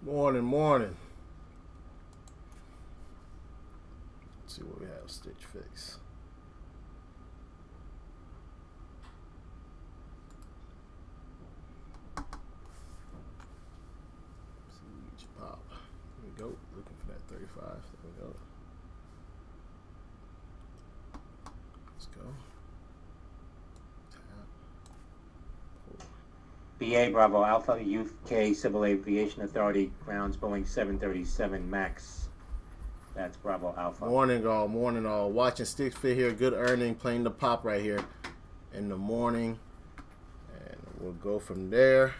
Morning, morning. Let's see what we have. Stitch Fix. See pop. Here we go. Looking for that 35. There we go. Let's go. BA Bravo Alpha, UK Civil Aviation Authority, grounds Boeing 737 MAX. That's Bravo Alpha. Morning all, morning all. Watching Stitch Fit here. Good earning, playing the pop right here in the morning. And we'll go from there.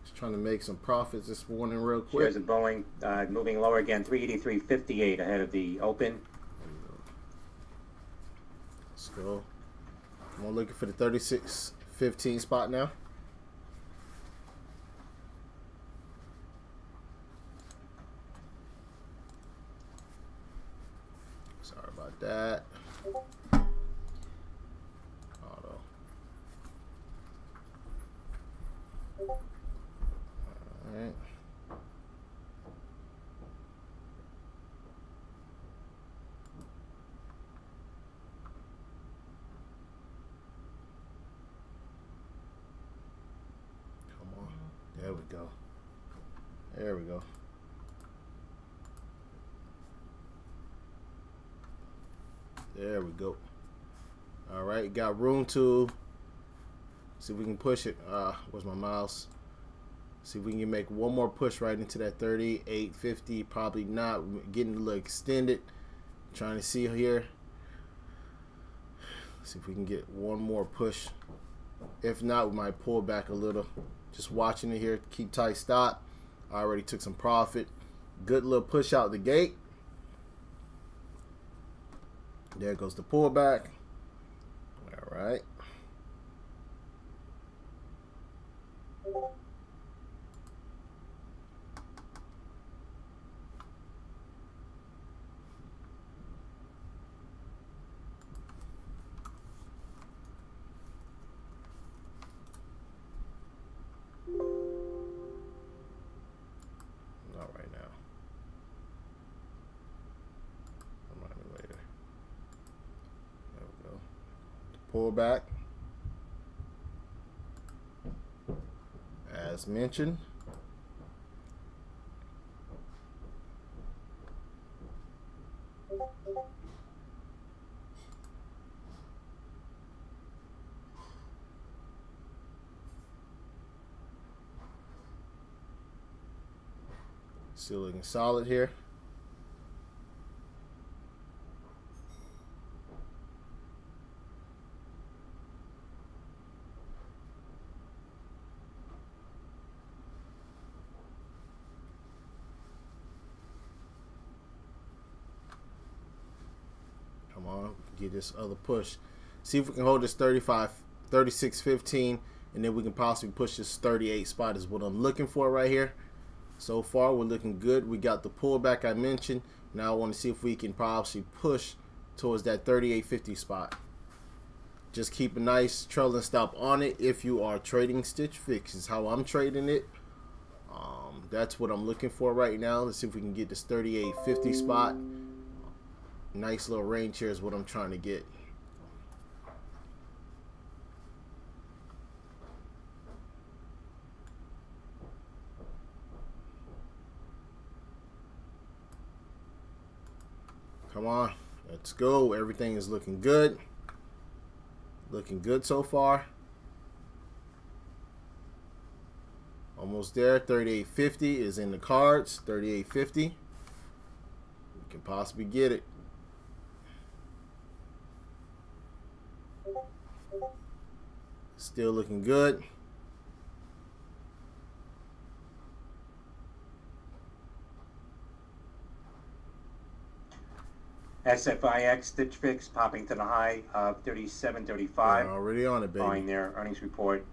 Just trying to make some profits this morning real quick. Shares of Boeing moving lower again, 383.58 ahead of the open. Let's go. I'm looking for the 36.15 spot now. Sorry about that. Auto. Alright. There we go. There we go. There we go. All right, got room to see if we can push it. Where's my mouse? See if we can make one more push right into that 38.50. Probably not. We're getting a little extended. Trying to see here. See if we can get one more push. If not, we might pull back a little. Just watching it here. Keep tight stop. I already took some profit. Good little push out the gate. There goes the pullback. All right. Not right now. Remind me later. There we go. Pull back. As mentioned. Still looking solid here. Come on, get this other push. See if we can hold this 36.15, and then we can possibly push this 38 spot is what I'm looking for right here. So far, we're looking good. We got the pullback I mentioned. Now I want to see if we can probably push towards that 38.50 spot. Just keep a nice trailing stop on it if you are trading Stitch Fix. Is how I'm trading it. That's what I'm looking for right now. Let's see if we can get this 38.50 spot. Nice little range here is what I'm trying to get. Come on, let's go. Everything is looking good. Looking good so far. Almost there. 38.50 is in the cards. 38.50. We can possibly get it. Still looking good. SFIX Stitch Fix popping to the high of 37.35. Already on it, baby. Following their earnings report.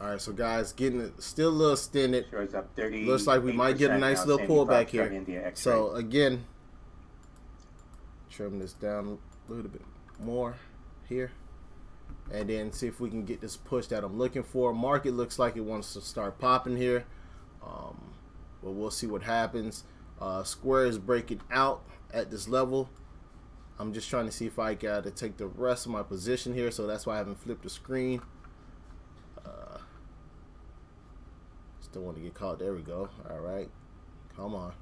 All right, so guys, getting it still a little extended. Shares up 30. Looks like we might get a nice little pullback here. So again, trim this down a little bit more here, and then see if we can get this push that I'm looking for. Market looks like it wants to start popping here. But we'll see what happens. Square is breaking out at this level. I'm just trying to see if I got to take the rest of my position here, so that's why I haven't flipped the screen. Still want to get caught. There we go. All right, come on.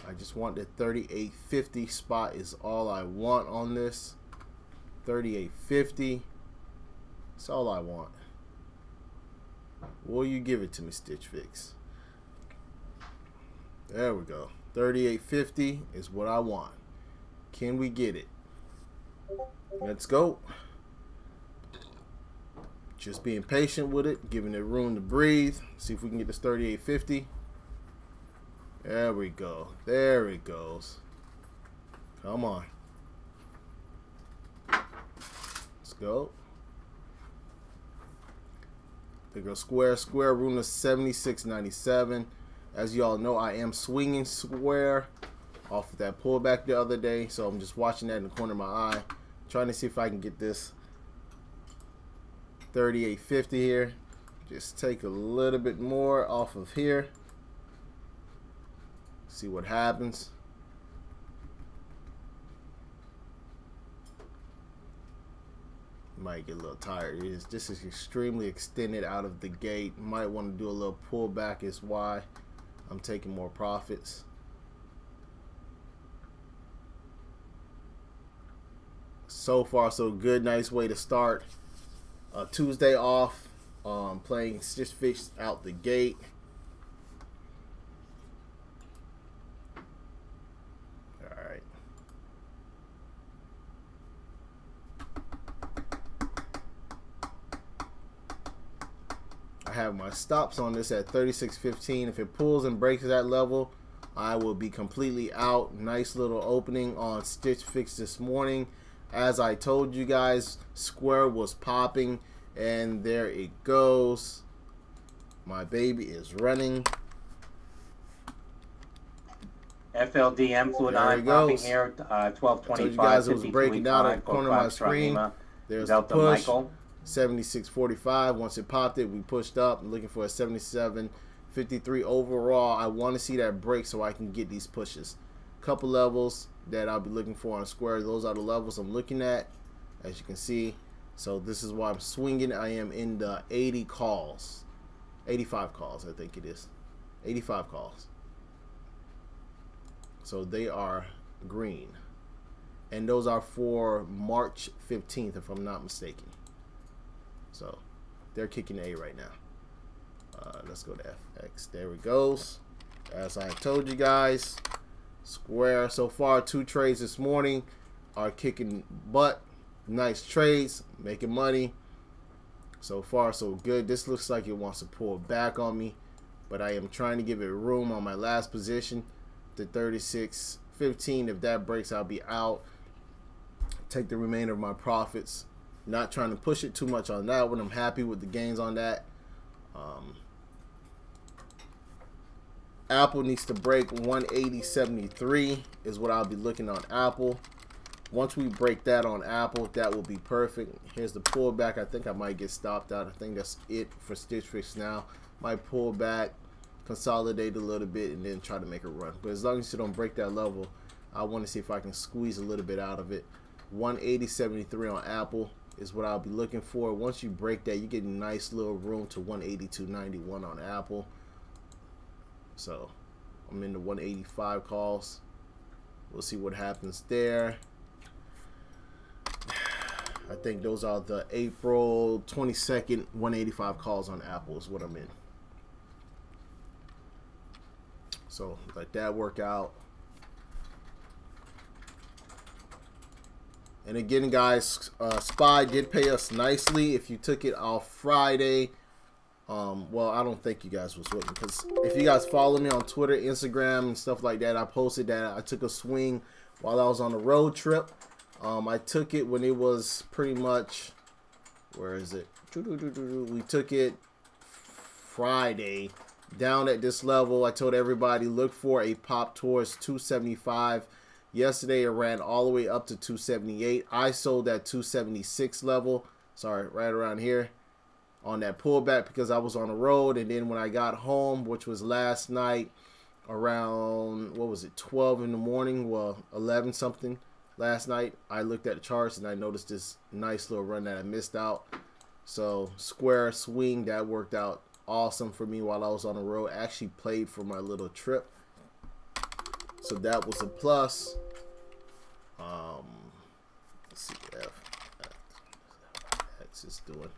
I just want the 38.50 spot is all I want on this. 38.50. That's all I want. Will you give it to me, Stitch Fix? There we go. 38.50 is what I want. Can we get it? Let's go. Just being patient with it, giving it room to breathe. See if we can get this 38.50. There we go. There it goes. Come on. Let's go. There goes square. Square room to 76.97. As you all know, I am swinging square off of that pullback the other day, so I'm just watching that in the corner of my eye, trying to see if I can get this 38.50 here. Just take a little bit more off of here. See what happens. Might get a little tired. This is extremely extended out of the gate. Might want to do a little pullback, is why I'm taking more profits. So far so good. Nice way to start Tuesday off. Playing Stitch Fix out the gate. Alright. I have my stops on this at 36.15. If it pulls and breaks that level, I will be completely out. Nice little opening on Stitch Fix this morning. As I told you guys, square was popping, and there it goes. My baby is running. FLDM fluid on popping here. 12.25. You guys it was breaking down at the corner of my screen. There's the push. 76.45. Once it popped it, we pushed up. I'm looking for a 77.53 overall. I want to see that break so I can get these pushes. Couple levels that I'll be looking for on square. Those are the levels I'm looking at, as you can see. So this is why I'm swinging. I am in the 80 calls, 85 calls, I think it is, 85 calls. So they are green, and those are for March 15th, if I'm not mistaken. So they're kicking A right now. Let's go to FX. There it goes. As I told you guys, square so far 2 trades this morning are kicking butt. Nice trades, making money. So far so good. This looks like it wants to pull back on me, but I am trying to give it room on my last position to 36.15. If that breaks, I'll be out. Take the remainder of my profits. Not trying to push it too much on that one. I'm happy with the gains on that. Apple needs to break 180.73 is what I'll be looking on Apple. Once we break that on Apple, that will be perfect. Here's the pullback. I think I might get stopped out. I think that's it for Stitch Fix now. Might pull back, consolidate a little bit, and then try to make a run. But as long as you don't break that level, I want to see if I can squeeze a little bit out of it. 180.73 on Apple is what I'll be looking for. Once you break that, you get a nice little room to 182.91 on Apple. So I'm in the 185 calls. We'll see what happens there. I think those are the April 22nd 185 calls on Apple is what I'm in. So let that work out. And again, guys, SPY did pay us nicely. If you took it off Friday, well, I don't think you guys was with me, because if you guys follow me on Twitter, Instagram, and stuff like that, I posted that I took a swing while I was on a road trip. I took it when it was pretty much, where is it? We took it Friday down at this level. I told everybody look for a pop towards 275. Yesterday it ran all the way up to 278. I sold at 276 level. Sorry, right around here. on that pullback because I was on the road. And then when I got home, which was last night around, what was it, 12 in the morning, well, 11 something last night, I looked at the charts and I noticed this nice little run that I missed out. So square swing, that worked out awesome for me while I was on the road. I actually played for my little trip, so that was a plus. Let's see what X is doing.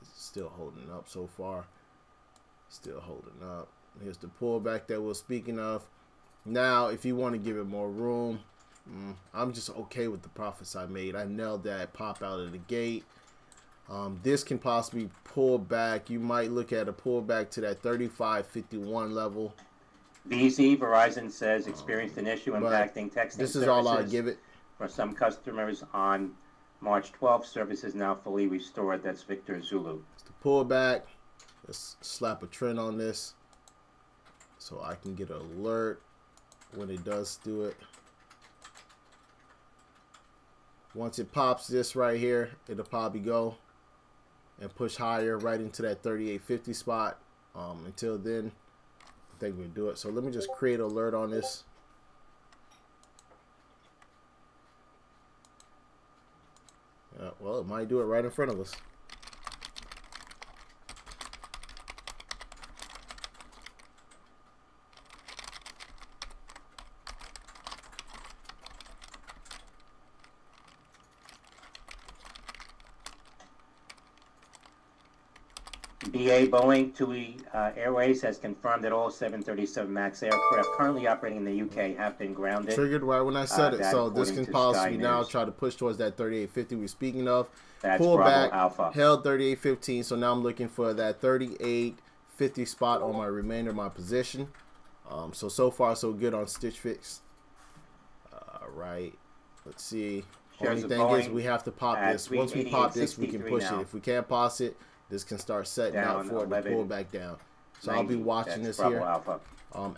It's still holding up so far. Still holding up. Here's the pullback that we're speaking of. Now, if you want to give it more room, I'm just okay with the profits I made. I nailed that pop out of the gate. This can possibly pull back. You might look at a pullback to that 35.51 level. VZ Verizon says experienced an issue impacting texting this is all I'll give it. For some customers on March 12th. Services now fully restored. That's Victor Zulu. It's the pullback. Let's slap a trend on this so I can get an alert when it does do it. Once it pops this right here, it'll probably go and push higher right into that 38.50 spot. Until then, I think we'll do it. So let me just create an alert on this. Well, it might do it right in front of us. BA Boeing TUI Airways has confirmed that all 737 MAX aircraft currently operating in the UK have been grounded. Triggered right when I said it. So this can possibly now News. try to push towards that 38.50 we're speaking of. That's Pull Bravo back, Alpha. held 38.15. So now I'm looking for that 38.50 spot on my remainder of my position. So far so good on Stitch Fix. All right. Let's see. Shares Only of thing is Boeing we have to pop at this. Once we pop this, we can push now. it. If we can't pause it, this can start setting Down out for it to pull back down. So 90. I'll be watching That's this here. Alpha.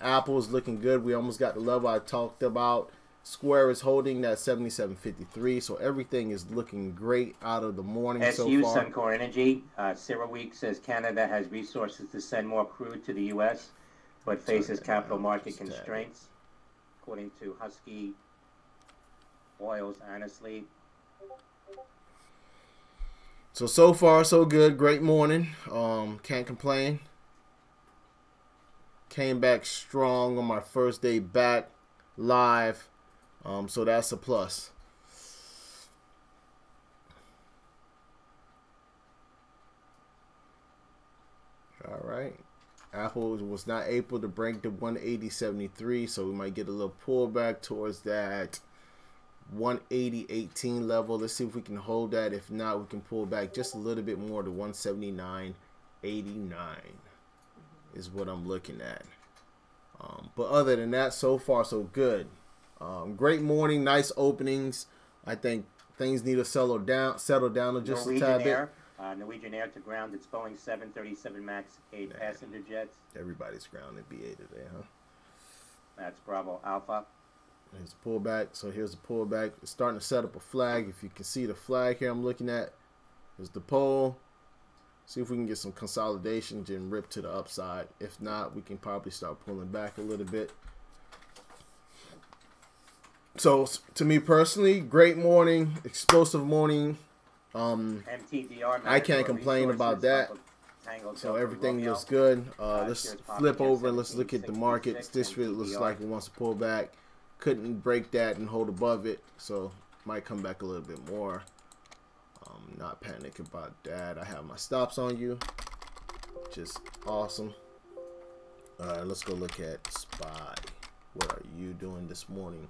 Apple is looking good. We almost got the level I talked about. Square is holding that 77.53. So everything is looking great out of the morning SU so far. Suncor Energy. CereWeek says Canada has resources to send more crude to the U.S., but faces capital market constraints. According to Husky Oils, honestly. So far so good. Great morning. Can't complain. Came back strong on my first day back live. So that's a plus. All right. Apple was not able to break the 180.73, so we might get a little pullback towards that 180.18 level. Let's see if we can hold that. If not, we can pull back just a little bit more to 179.89 is what I'm looking at. But other than that, so far so good. Great morning, nice openings. I think things need to settle down just a tad bit. Norwegian Air to ground its Boeing 737 MAX 8 passenger jets. Everybody's grounded BA today, huh? That's Bravo Alpha. Here's a pullback. So here's a pullback. It's starting to set up a flag. If you can see the flag here I'm looking at, here's the pole. See if we can get some consolidation and rip to the upside. If not, we can probably start pulling back a little bit. So to me personally, great morning, explosive morning. MTDR, I can't complain about that. So everything looks good. Let's flip over and let's look at the market. This looks like it wants to pull back. Couldn't break that and hold above it, so might come back a little bit more. Not panic about that. I have my stops on you, just awesome. Let's go look at SPY. What are you doing this morning?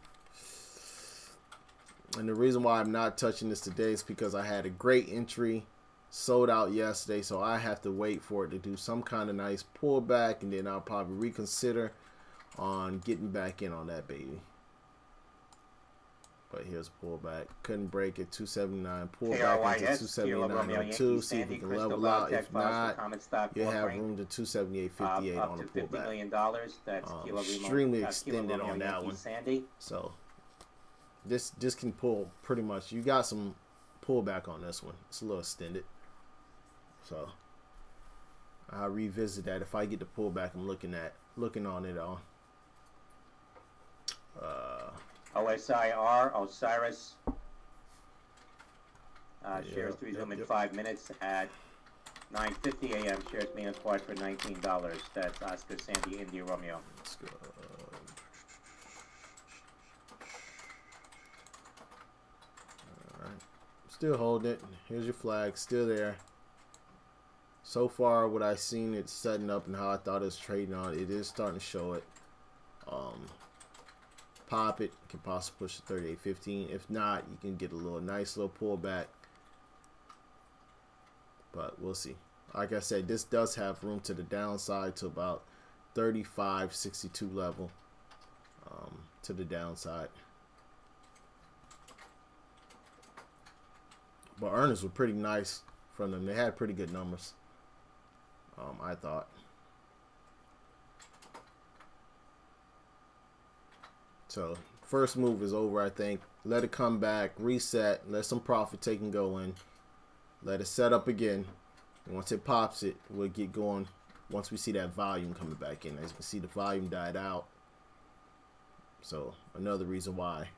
And the reason why I'm not touching this today is because I had a great entry, sold out yesterday, so I have to wait for it to do some kind of nice pullback, and then I'll probably reconsider on getting back in on that baby. But here's a pullback. Couldn't break it. 279. Pull back into 279.02. See if we can level out. If not, you have room to 278.58 on the pullback. $50 million. That's extremely extended on that one. So this can pull pretty much. You got some pullback on this one. It's a little extended. So I'll revisit that if I get the pullback I'm looking on it on. OSIR, Osiris, shares to resume in 5 minutes at 9:50 a.m. Shares being acquired for $19. That's Oscar Sandy India Romeo. Let's go. All right, still holding it. Here's your flag, still there. So far, what I've seen it setting up and how I thought it was trading on, it is starting to show it. Pop it, can possibly push to 38.15. If not, you can get a nice little pullback. But we'll see. Like I said, this does have room to the downside to about 35.62 level to the downside. But earnings were pretty nice from them. They had pretty good numbers, I thought. So first move is over, I think. Let it come back, reset, let some profit taking go in. Let it set up again. And once it pops it, we'll get going once we see that volume coming back in. As you can see, the volume died out. So another reason why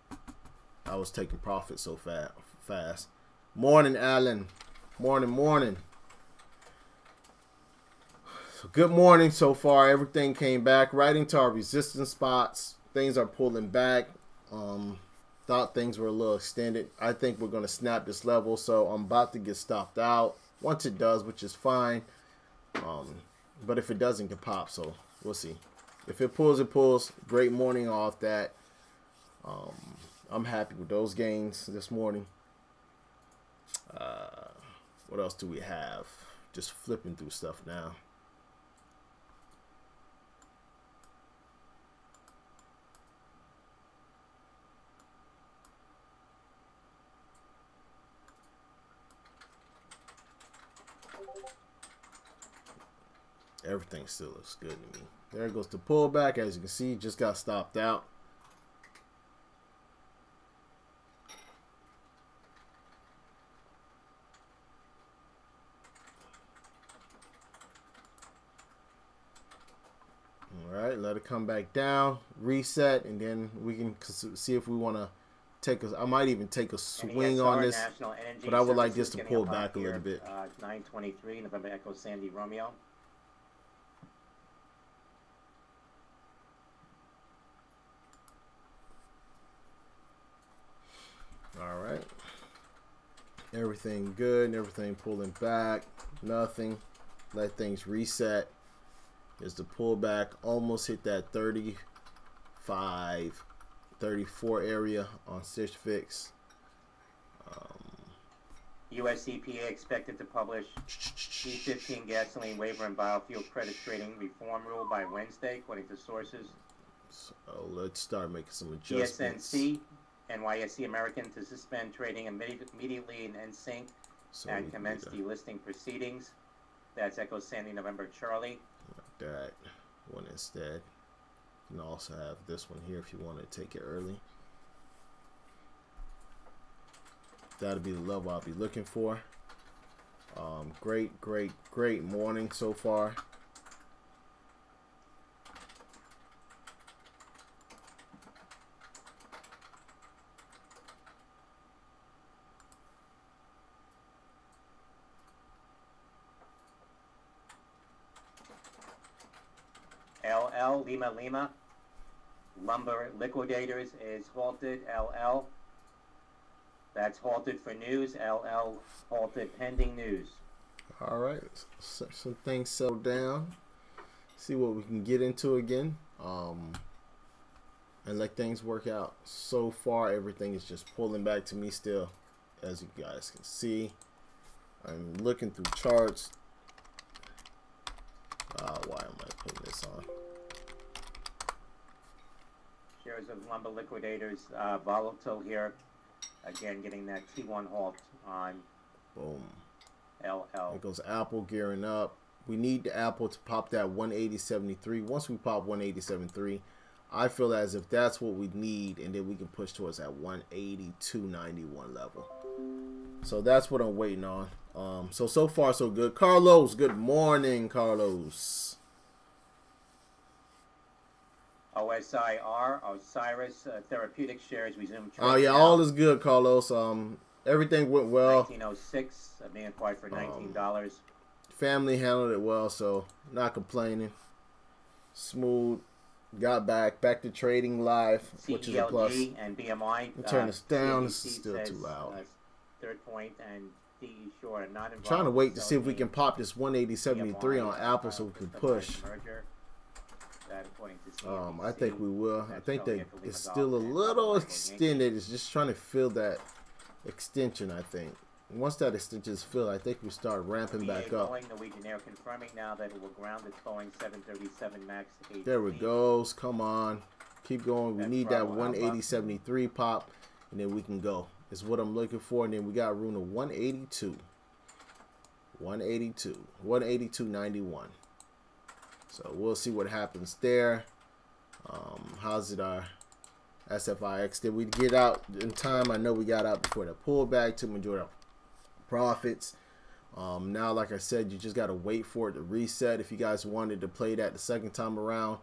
I was taking profit so fast. Morning, Alan. Morning. So good morning so far. Everything came back right into our resistance spots. Things are pulling back. Thought things were a little extended. I think we're going to snap this level, so I'm about to get stopped out once it does, which is fine. But if it doesn't, it can pop, so we'll see. If it pulls, it pulls. Great morning off that. I'm happy with those gains this morning. What else do we have? Just flipping through stuff now. Everything still looks good to me. There goes the pullback. As you can see, just got stopped out. All right, let it come back down, reset, and then we can see if we want to take a. I might even take a swing on this, but I would like this to pull back a little bit. 9:23, November Echo Sandy Romeo. All right, everything good, everything pulling back, nothing. Let things reset. Is the pullback, almost hit that 35, 34 area on Stitch Fix. U.S. EPA expected to publish E15 gasoline waiver and biofuel credits trading reform rule by Wednesday, according to sources. So let's start making some adjustments. TSNC, NYSE American to suspend trading immediately in NSYNC and commence delisting proceedings. That's Echo Sandy November Charlie. Like that one instead. You can also have this one here if you want to take it early. That'll be the level I'll be looking for. Great morning so far. LL Lima Lumber Liquidators is halted. LL. That's halted for news. LL halted pending news. All right, some things settle down. See what we can get into again, and let things work out. So far, everything is just pulling back to me still, as you guys can see. I'm looking through charts. Why am I putting this on? Shares of Lumber Liquidators volatile here. Again, getting that T1 halt on boom. LL. There goes Apple gearing up. We need the Apple to pop that 180.73. Once we pop 180.73, I feel as if that's what we need, and then we can push towards that 182.91 level. So that's what I'm waiting on. So far so good. Carlos, good morning, Carlos. OSIR, Osiris Therapeutic shares resumed trading. Oh yeah, all is good, Carlos. Everything went well. 1906, being acquired for $19. Family handled it well, so not complaining. Smooth. Got back to trading live, which is a plus. and BMI. Turn this down. This is still too loud. Third point and DE short and not involved. Trying to wait to see if we can pop this 180.73 on Apple so we can push. I think we will. I think it's still a little extended. It's just trying to fill that extension, I think. Once that extension is filled, I think we start ramping back up. Confirming now that it will ground its Boeing 737 MAX 8. There we goes. Come on. Keep going. We need that 180.73 pop, and then we can go. Is what I'm looking for. And then we got room to 182. 182. 182.91. So we'll see what happens there. How's it our SFIX? Did we get out in time? I know we got out before the pullback to enjoy our profits. Now, like I said, you just got to wait for it to reset. If you guys wanted to play that the second time around,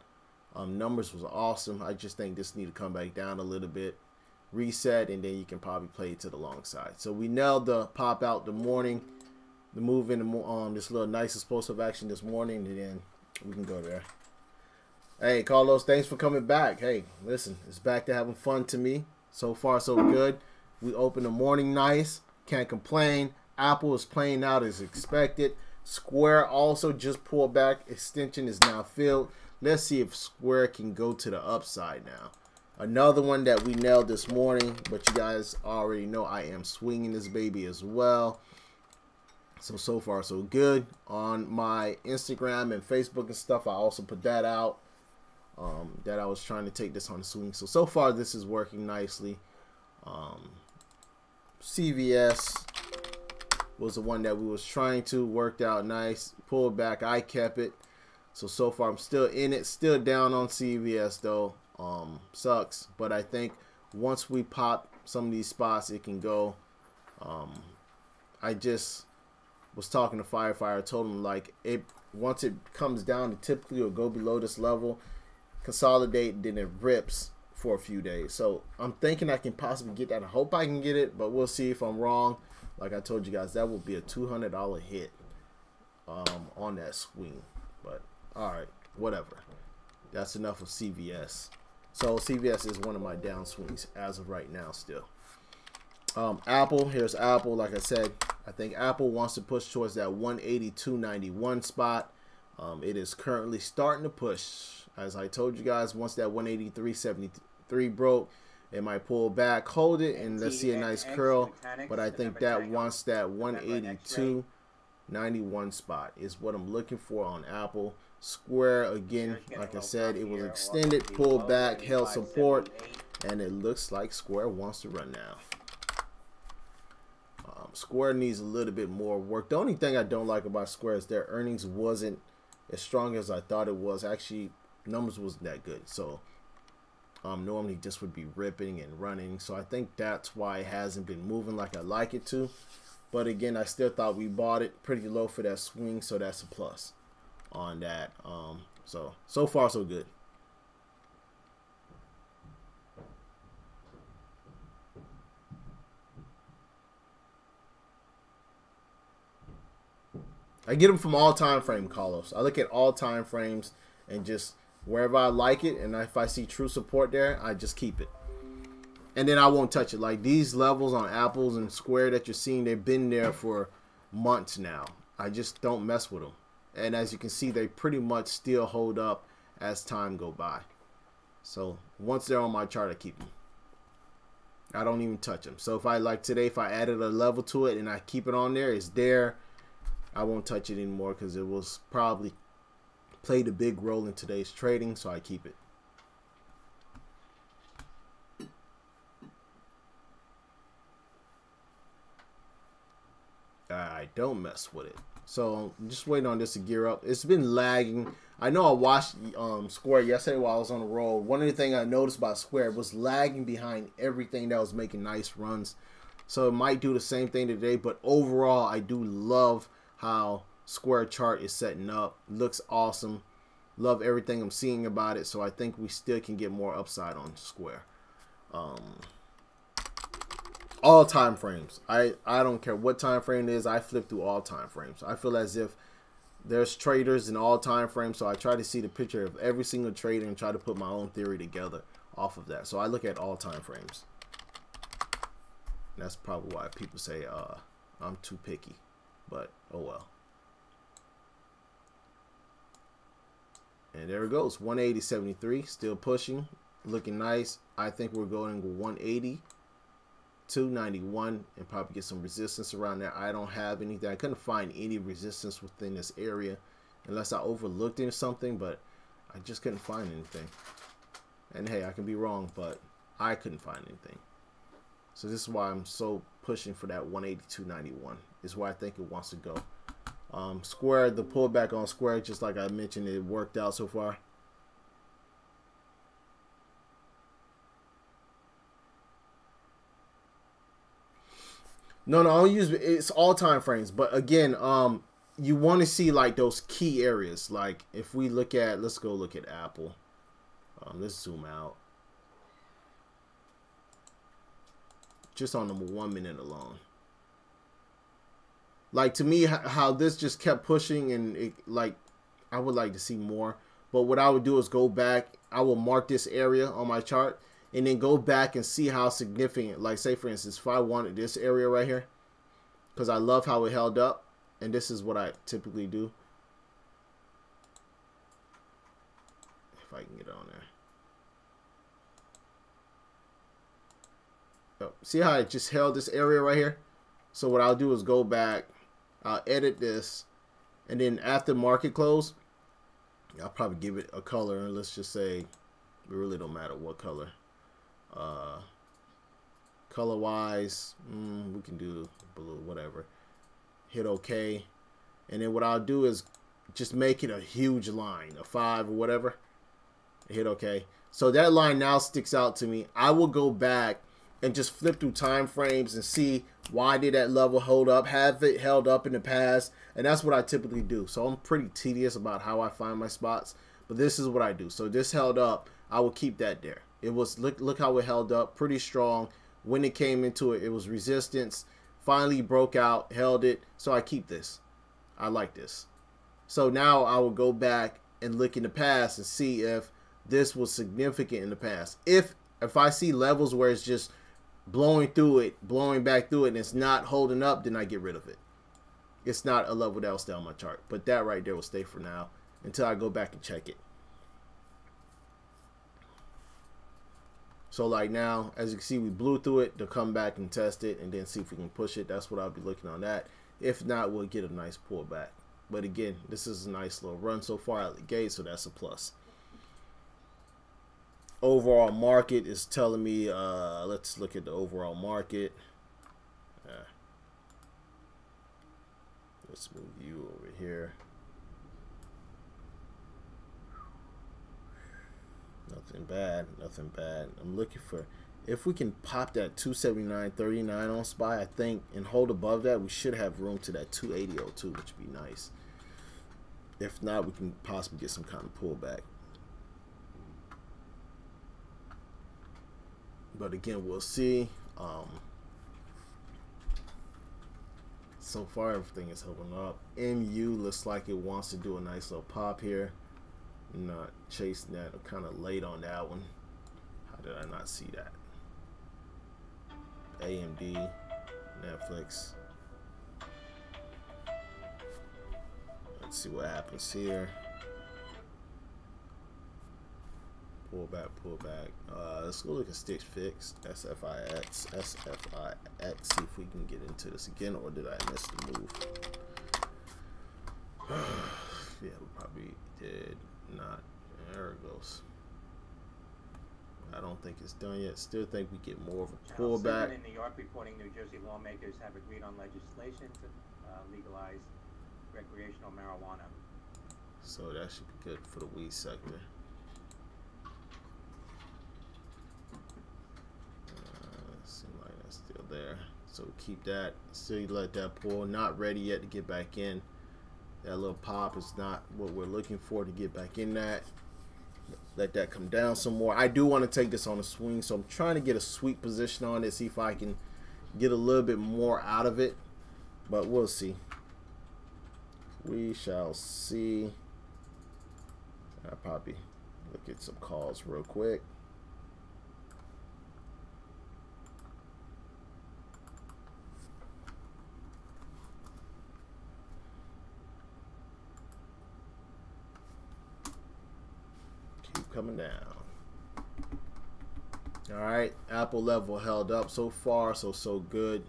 numbers was awesome. I just think this need to come back down a little bit, reset, and then you can probably play it to the long side. So we nailed the pop out the morning, the move in this little nice explosive action this morning, and then we can go there. Hey, Carlos, thanks for coming back. Hey, listen, it's back to having fun to me. So far, so good. We opened the morning nice. Can't complain. Apple is playing out as expected. Square also just pulled back. Extension is now filled. Let's see if Square can go to the upside now. Another one that we nailed this morning, but you guys already know I am swinging this baby as well. So far, so good. On my Instagram and Facebook and stuff, I also put that out. That I was trying to take this on the swing. So far, this is working nicely. CVS was the one that we was trying to. Worked out nice. Pulled back. I kept it. So far, I'm still in it. Still down on CVS, though. Sucks. But I think once we pop some of these spots, it can go. I just was talking to Firefighter. I told him, like, once it comes down to typically or go below this level, consolidate, then it rips for a few days. So I'm thinking I can possibly get that. I hope I can get it, but we'll see if I'm wrong. Like I told you guys, that will be a $200 hit on that swing. But all right, whatever. That's enough of CVS. So CVS is one of my down swings as of right now still. Apple, here's Apple. Like I said, I think Apple wants to push towards that 182.91 spot. It is currently starting to push. As I told you guys, once that 183.73 broke, it might pull back, hold it, and let's see a nice curl. But I think that once that 182.91 spot is what I'm looking for on Apple. Square, again, like I said, it was extended, pulled back, held support, and it looks like Square wants to run now. Square needs a little bit more work. The only thing I don't like about Square is their earnings wasn't as strong as I thought it was. Actually, numbers wasn't that good. So normally just would be ripping and running. So I think that's why it hasn't been moving like I like it to. But again, I still thought we bought it pretty low for that swing, so that's a plus on that. So far so good. I get them from all time frame, Carlos. I look at all time frames and just wherever I like it, and if I see true support there, I just keep it. And then I won't touch it. Like these levels on Apples and Square that you're seeing, they've been there for months now. I just don't mess with them. And as you can see, they pretty much still hold up as time go by. So once they're on my chart, I keep them. I don't even touch them. So if I like today, if I added a level to it and I keep it on there, it's there. I won't touch it anymore because it was probably played a big role in today's trading, so I keep it. I don't mess with it. So I'm just waiting on this to gear up. It's been lagging. I know I watched Square yesterday while I was on the road. One of the things I noticed about Square was lagging behind everything that was making nice runs. So it might do the same thing today, but overall, I do love how Square chart is setting up. Looks awesome. Love everything I'm seeing about it. So I think we still can get more upside on Square. All time frames. I don't care what time frame it is. I flip through all time frames. I feel as if there's traders in all time frames, so I try to see the picture of every single trader and try to put my own theory together off of that. So I look at all time frames. That's probably why people say I'm too picky, but oh well. And there it goes, 180.73, still pushing, looking nice. I think we're going to 180, 291, and probably get some resistance around there. I don't have anything. I couldn't find any resistance within this area unless I overlooked it or something, but I just couldn't find anything. And hey, I can be wrong, but I couldn't find anything. So this is why I'm so pushing for that 182.91 is where I think it wants to go. Square, the pullback on Square, just like I mentioned, it worked out so far. No, I don't use it's all time frames, but again, you want to see like those key areas. Like if we look at, let's go look at Apple. Let's zoom out. Just on the 1 minute alone. Like to me, how this just kept pushing, and it, like I would like to see more. But what I would do is go back. I will mark this area on my chart and then go back and see how significant. Like say for instance, if I wanted this area right here, because I love how it held up, and this is what I typically do. If I can get on there. Oh, see how it just held this area right here? So what I'll do is go back. I'll edit this, and then after market close, I'll probably give it a color, and let's just say it really don't matter what color. Color wise, we can do blue, whatever. Hit OK, and then what I'll do is just make it a huge line, a 5 or whatever. Hit OK. So that line now sticks out to me. I will go back and just flip through time frames and see why did that level hold up, have it held up in the past, and that's what I typically do. So I'm pretty tedious about how I find my spots, but this is what I do. So this held up, I will keep that there. It was look how it held up, pretty strong. When it came into it, it was resistance, finally broke out, held it. So I keep this. I like this. So now I will go back and look in the past and see if this was significant in the past. If I see levels where it's just blowing through it, blowing back through it, and it's not holding up, then I get rid of it. It's not a level that will stay on my chart. But that right there will stay for now until I go back and check it. So like now, as you can see, we blew through it to come back and test it and then see if we can push it. That's what I'll be looking on that. If not, we'll get a nice pullback. But again, this is a nice little run so far out the gate, so that's a plus. Overall market is telling me, let's look at the overall market. Let's move you over here. Nothing bad, nothing bad. I'm looking for, if we can pop that 279.39 on SPY, I think, and hold above that, we should have room to that 280.02, which would be nice. If not, we can possibly get some kind of pullback. But again, we'll see. So far, everything is holding up. MU looks like it wants to do a nice little pop here. I'm not chasing that. I'm kind of late on that one. How did I not see that? AMD, Netflix. Let's see what happens here. Pull back, pull back. Let's go look at Stitch Fix. SFIX, SFIX. See if we can get into this again, or did I miss the move? Yeah, we probably did not. There it goes. I don't think it's done yet. Still think we get more of a pullback. In New York, reporting New Jersey lawmakers have agreed on legislation to legalize recreational marijuana. So that should be good for the weed sector. Seems like that's still there. So keep that. Still let that pull. Not ready yet to get back in. That little pop is not what we're looking for to get back in that. Let that come down some more. I do want to take this on a swing, so I'm trying to get a sweet position on it, see if I can get a little bit more out of it. But we'll see. We shall see. I'll probably look at some calls real quick. Coming down. All right, Apple level held up so far, so good.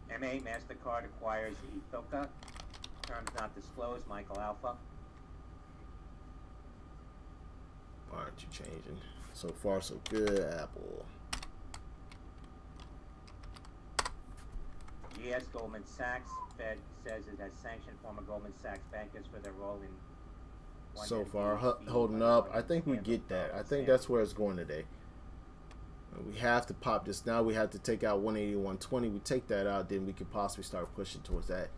MA MasterCard acquires Ethoca. Terms not disclosed. Michael Alpha. Why aren't you changing? So far, so good. Apple. GS Goldman Sachs. Fed says it has sanctioned former Goldman Sachs bankers for their role in. So far holding up. I think we get that. I think that's where it's going today. We have to pop this now. We have to take out 180, 120. We take that out, then we could possibly start pushing towards that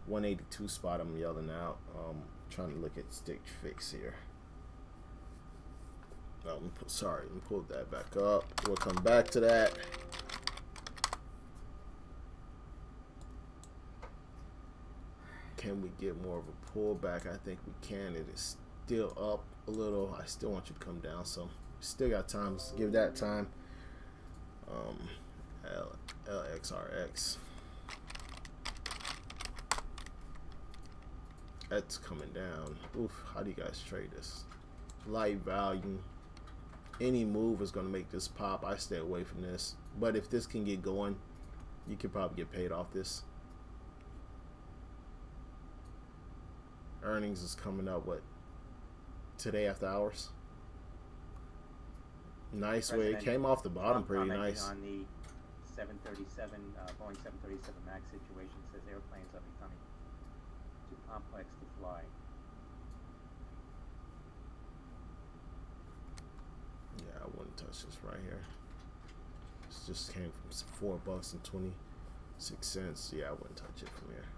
182 spot I'm yelling out. Trying to look at stick fix here. Sorry, let me pull that back up. We'll come back to that. Can we get more of a pullback? I think we can. It is still up a little. I still want you to come down some. Still got time. Let's give that time. LXRX. That's coming down. Oof, how do you guys trade this? Light value. Any move is going to make this pop. I stay away from this. But if this can get going, you can probably get paid off this. Earnings is coming up, what, today after hours? Nice way. It came off the bottom pretty nice. On the 737, Boeing 737 MAX situation, says airplanes are becoming too complex to fly. Yeah, I wouldn't touch this right here. This just came from $4.26. Yeah, I wouldn't touch it from here.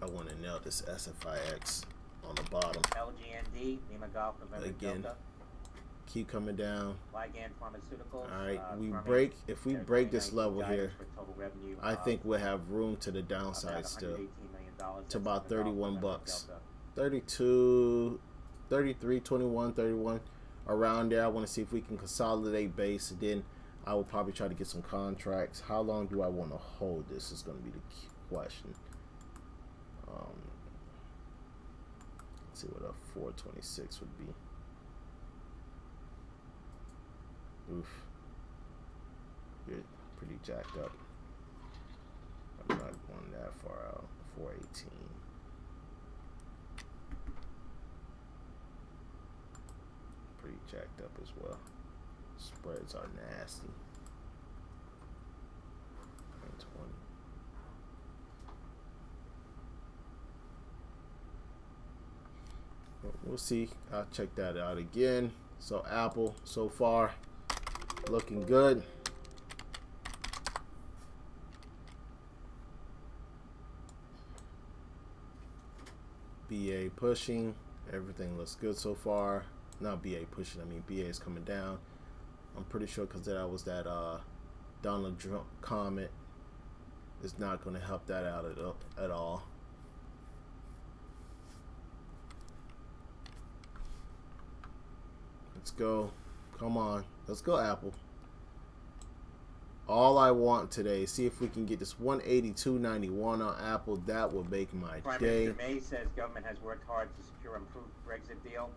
I want to nail this SFIX on the bottom. LGND, Lima Golf, November again. Delta. Keep coming down. Ligand Pharmaceuticals. All right, if we break this level here, I think we'll have room to the downside still. To about 31 bucks. 32, 33, 21, 31. Around there, I want to see if we can consolidate base, and then I will probably try to get some contracts. How long do I want to hold this is going to be the question. Let's see what a 426 would be. Oof. You're pretty jacked up. I'm not going that far out. 418. Pretty jacked up as well. Spreads are nasty. 20. We'll see. I'll check that out again. So Apple so far looking good. BA pushing. Everything looks good so far. Not BA pushing, I mean BA is coming down. I'm pretty sure because that was that Donald Trump comment. It's not going to help that out at all. Let's go. Come on. Let's go, Apple. All I want today, see if we can get this 182.91 on Apple. That will make my Prime day. Minister May says government has worked hard to secure improved Brexit deal.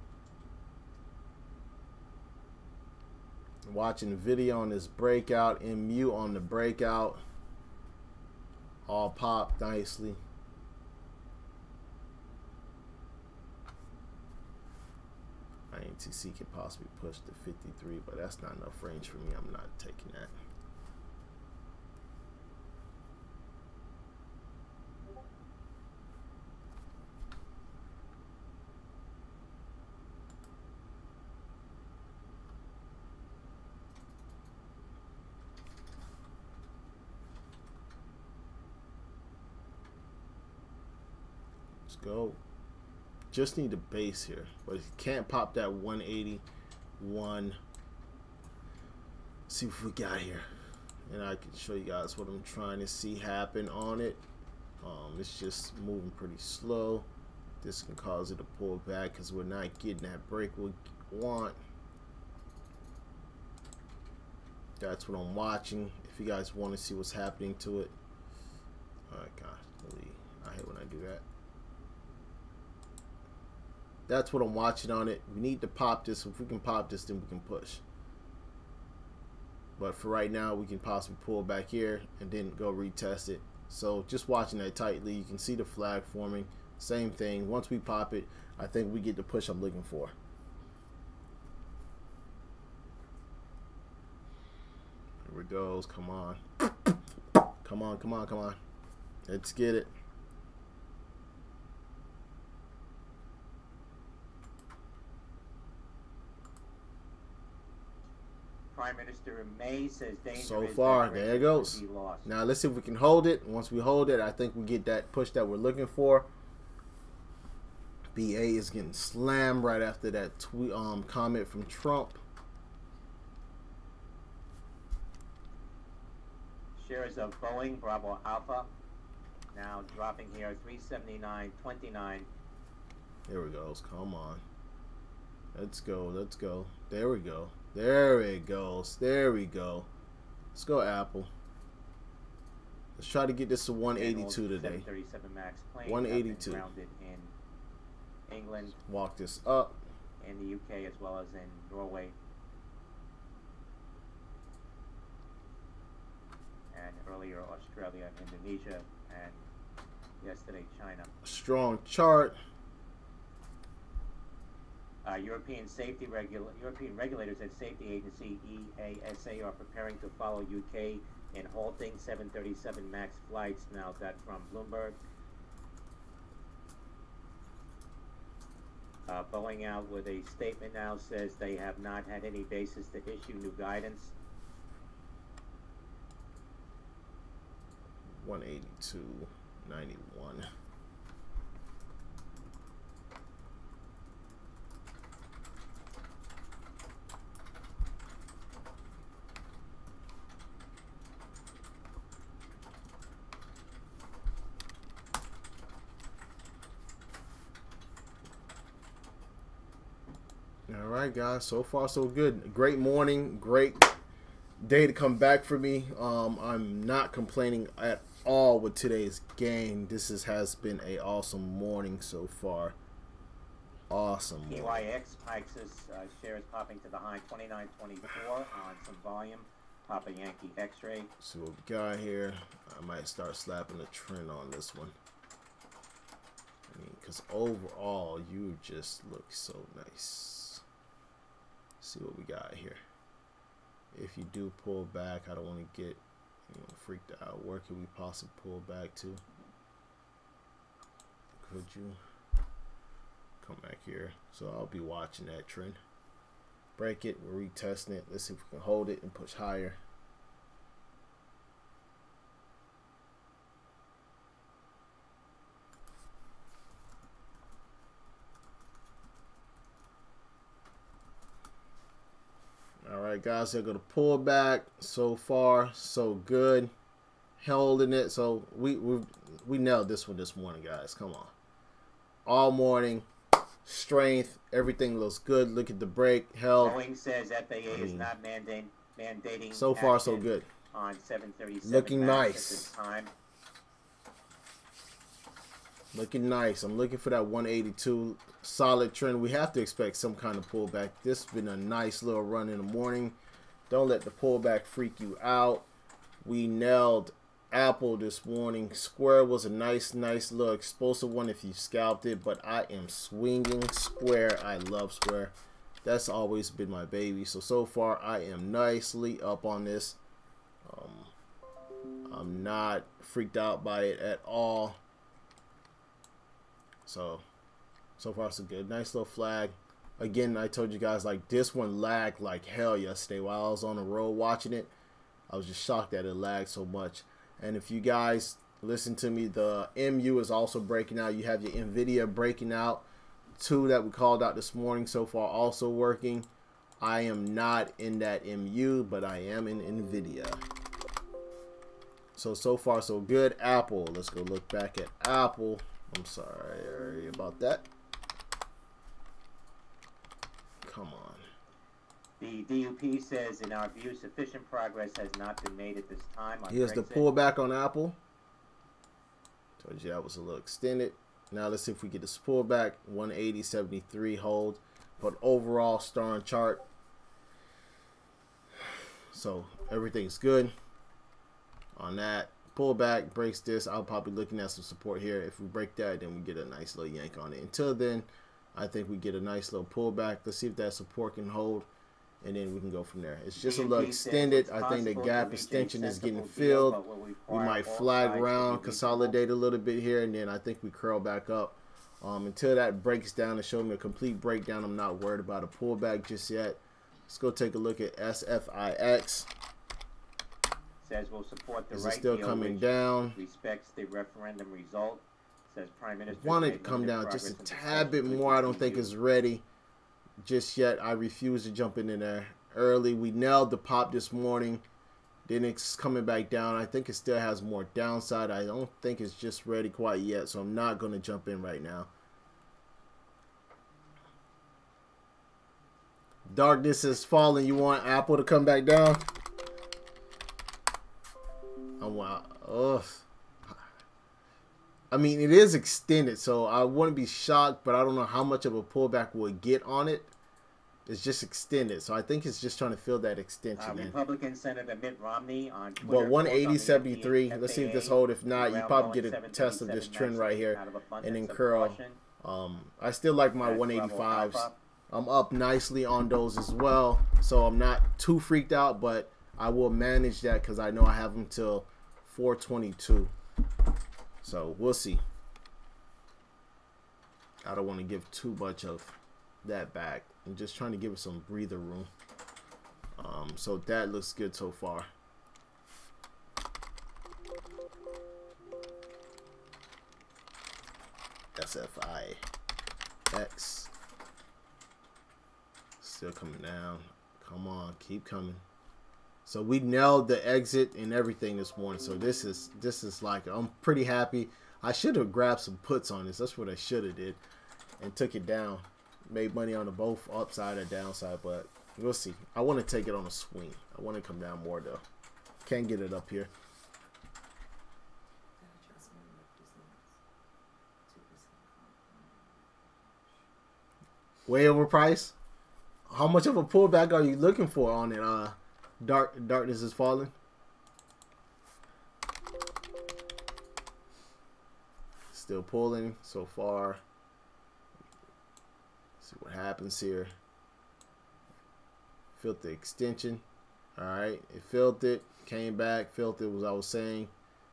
Watching the video on this breakout, in mute on the breakout. All popped nicely. INTC could possibly push to 53, but that's not enough range for me. I'm not taking that. Let's go. Just need the base here, but you can't pop that 181. See what we got here, and I can show you guys what I'm trying to see happen on it. It's just moving pretty slow. This can cause it to pull back because we're not getting that break we want. That's what I'm watching. If you guys want to see what's happening to it. Alright, gosh, really, I hate when I do that. That's what I'm watching on it. We need to pop this. If we can pop this, then we can push. But for right now, we can possibly pull back here and then go retest it. So just watching that tightly, you can see the flag forming. Same thing. Once we pop it, I think we get the push I'm looking for. Here it goes. Come on. Come on, come on, come on. Let's get it. Prime Minister May says danger so far, there it goes. Now let's see if we can hold it. Once we hold it, I think we get that push that we're looking for. BA is getting slammed right after that tweet comment from Trump. Shares of Boeing Bravo Alpha now dropping here 379.29. There we go. Come on. Let's go. Let's go. There we go. There it goes. There we go. Let's go, Apple. Let's try to get this to 182 today. 737 Max plane 182. Grounded in England. Walk this up. In the UK as well as in Norway. And earlier Australia, Indonesia, and yesterday China. Strong chart. European regulators and safety agency EASA are preparing to follow UK in halting 737 MAX flights. Now that from Bloomberg. Boeing out with a statement now says they have not had any basis to issue new guidance. 182.91. All right, guys. So far, so good. Great morning. Great day to come back for me. I'm not complaining at all with today's game. This has been a awesome morning so far. Awesome. PYX spikes shares popping to the high 29.24 on some volume. Papa Yankee X-ray. See what we got here. I might start slapping a trend on this one. I mean, because overall, you just look so nice. See what we got here. If you do pull back, I don't want to get freaked out. Where could we possibly pull back to? Could you come back here? So I'll be watching that trend. Break it, we're retesting it. Let's see if we can hold it and push higher. Alright guys, they're going to pull back. So far, so good. Holding it. So we nailed this one this morning, guys. Come on. All morning. Strength. Everything looks good. Look at the break. Held. Boeing says FAA is not mandating. So far, so good. On 737 looking Max nice. At this time. Looking nice. I'm looking for that 182 solid trend. We have to expect some kind of pullback. This has been a nice little run in the morning. Don't let the pullback freak you out. We nailed Apple this morning. Square was a nice little explosive one if you scalped it, but I am swinging Square. I love Square. That's always been my baby. So far I am nicely up on this. I'm not freaked out by it at all. So far so good. Nice little flag. Again, I told you guys, like, this one lagged like hell yesterday while I was on the road watching it. I was just shocked that it lagged so much. And if you guys Listen to me. The MU is also breaking out. You have your NVIDIA breaking out. 2 that we called out this morning so far also working. I am not in that MU, but I am in NVIDIA. So far so good. Apple. Let's go look back at Apple. I'm sorry about that. Come on. The DUP says, in our view, sufficient progress has not been made at this time. Here's the pullback on Apple. Told you that was a little extended. Now let's see if we get this pullback. 180.73 hold. But overall star chart. So everything's good on that. Pullback breaks this. I'll probably be looking at some support here. If we break that, then we get a nice little yank on it. Until then, I think we get a nice little pullback. Let's see if that support can hold, and then we can go from there. It's just a little extended. I think the gap extension is getting filled. We might flag around, consolidate a little bit here, and then I think we curl back up. Until that breaks down and show me a complete breakdown, I'm not worried about a pullback just yet. Let's go take a look at SFIX. Says we'll support the Is right it still deal, coming down? Respects the referendum result. Says Prime Minister Want it to come down just a tad bit more. I don't think it's ready just yet. I refuse to jump in there early. We nailed the pop this morning. Then it's coming back down. I think it still has more downside. I don't think it's just ready quite yet, so I'm not going to jump in right now. Darkness is falling. You want Apple to come back down? I mean, it is extended, so I wouldn't be shocked, but I don't know how much of a pullback we'll get on it. It's just extended, so I think it's just trying to fill that extension in. Republican Senator Mitt Romney on Twitter. But 180.73. Let's see if this hold. If not, you probably get a test of this trend right here, and then curl. I still like my 185s. I'm up nicely on those as well, so I'm not too freaked out, but I will manage that because I know I have them till 422. So we'll see. I don't want to give too much of that back. I'm just trying to give it some breather room. So that looks good so far. SFIX. Still coming down. Come on, keep coming. So we nailed the exit and everything this morning. So this is like, I'm pretty happy. I should have grabbed some puts on this. That's what I should have did, and took it down. Made money on the both upside and downside, but we'll see. I want to take it on a swing. I want to come down more though. Can't get it up here. Way overpriced. How much of a pullback are you looking for on it? Darkness is falling. Still pulling so far. See what happens here. Filled the extension. Alright, it filled it, came back, filled it, as I was saying.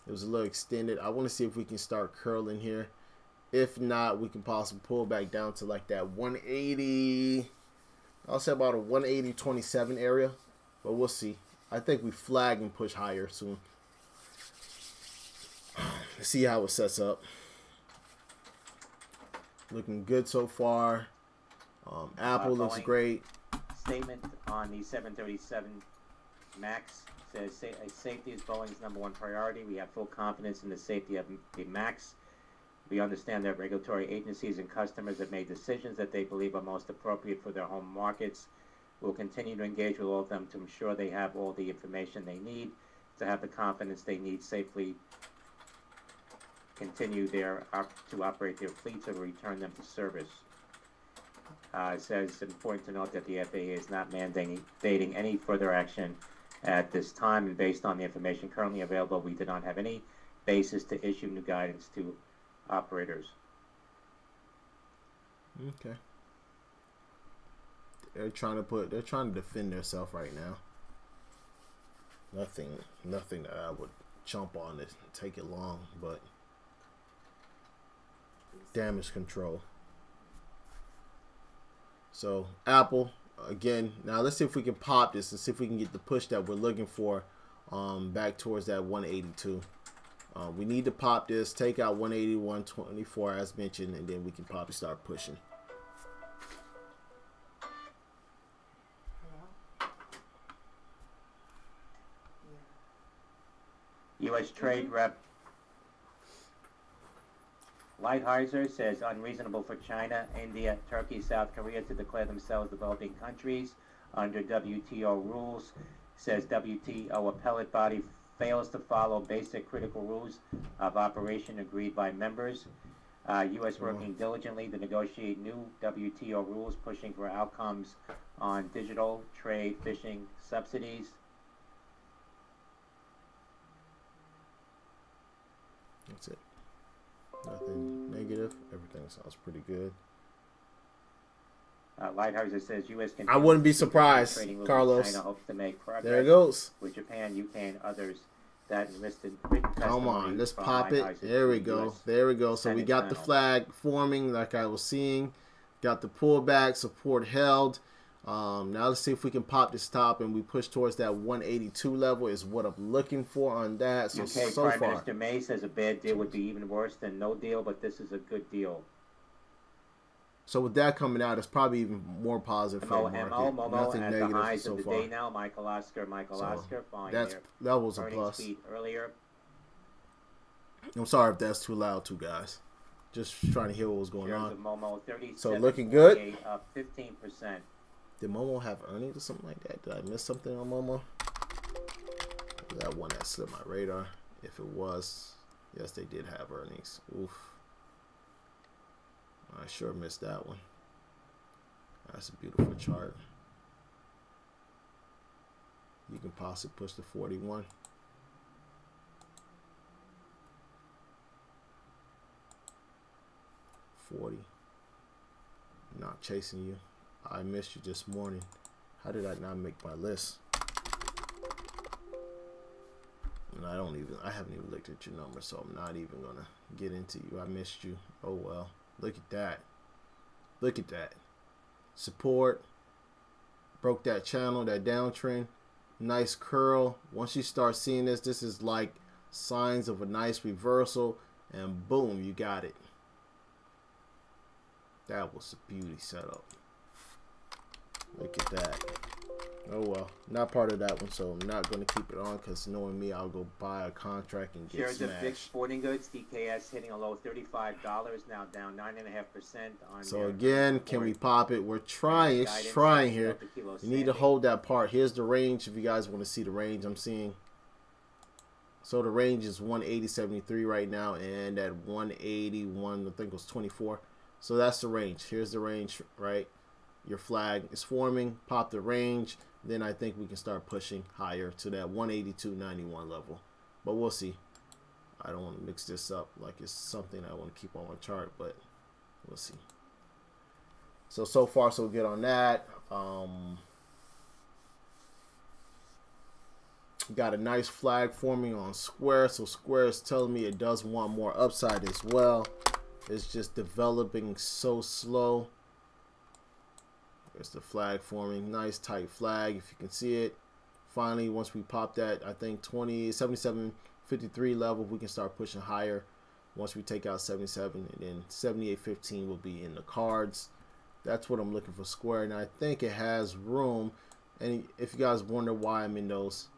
It was a little extended. I want to see if we can start curling here. If not, we can possibly pull back down to like that 180. I'll say about a 180.27 area, but we'll see. I think we flag and push higher soon. Let's see how it sets up. Looking good so far. Apple looks great. Statement on the 737 MAX says safety is Boeing's #1 priority. We have full confidence in the safety of the MAX. We understand that regulatory agencies and customers have made decisions that they believe are most appropriate for their home markets. We'll continue to engage with all of them to ensure they have all the information they need to have the confidence they need safely continue to operate their fleets or return them to service. It says it's important to note that the FAA is not mandating any further action at this time, and based on the information currently available, we do not have any basis to issue new guidance to operators. Okay. They're trying to defend themselves right now. Nothing that I would jump on to take it long, but damage control. So Apple again. Now let's see if we can pop this and see if we can get the push that we're looking for back towards that 182. We need to pop this, take out 181.24 as mentioned, and then we can probably start pushing. U.S. Trade Rep Lighthizer says unreasonable for China, India, Turkey, South Korea to declare themselves developing countries under WTO rules. Says WTO appellate body fails to follow basic critical rules of operation agreed by members. U.S. working diligently to negotiate new WTO rules, pushing for outcomes on digital trade, fishing subsidies. That's it. Nothing negative. Everything sounds pretty good. Lighthouser says U.S. I wouldn't be surprised, Carlos. China hopes to make progress. There it goes. With Japan, UK, and others that enlisted written testimony. Come on, let's pop it. There we go. There we go. So we got the flag forming like I was seeing. Got the pullback, support held. Now let's see if we can pop this top and we push towards that 182 level is what I'm looking for on that. So, so Prime far. Minister May says a bad deal would be even worse than no deal, but this is a good deal. So with that coming out, it's probably even more positive for the market. Nothing at negative the highs so of the far. day now. Michael Oscar, that was a plus. Earlier. I'm sorry if that's too loud, too, guys. Just trying to hear what was going on. Momo, so looking good. Up 15%. Did Momo have earnings or something like that? Did I miss something on Momo? That one that slipped my radar. If it was, yes, they did have earnings. Oof. I sure missed that one. That's a beautiful chart. You can possibly push to 41. Not chasing you. I missed you this morning. How did I not make my list? And I haven't even looked at your number, so I'm not even gonna get into you. I missed you. Oh well. Look at that. Look at that. Support. Broke that channel, that downtrend. Nice curl. Once you start seeing this, this is like signs of a nice reversal. And boom, you got it. That was a beauty setup. Look at that. Oh well, not part of that one, so I'm not going to keep it on because knowing me, I'll go buy a contract and get Shares smashed. of Big Sporting Goods, DKS, hitting a low $35, now down 9.5% on. So again, can we pop it? We're trying here. You need to hold that part. Here's the range if you guys want to see the range I'm seeing. So the range is 180.73 right now, and at 181, I think it was 24. So that's the range. Here's the range, right? Your flag is forming. Pop the range. Then I think we can start pushing higher to that 182.91 level. But we'll see. I don't want to mix this up like it's something I want to keep on my chart, but we'll see. So far, so good on that. Got a nice flag forming on Square. So Square is telling me it does want more upside as well. It's just developing so slow. There's the flag forming. Nice tight flag if you can see it. Finally, once we pop that, I think 77.53 level, we can start pushing higher. Once we take out 77, and then 78.15 will be in the cards. That's what I'm looking for Square, and I think it has room. And if you guys wonder why I'm in those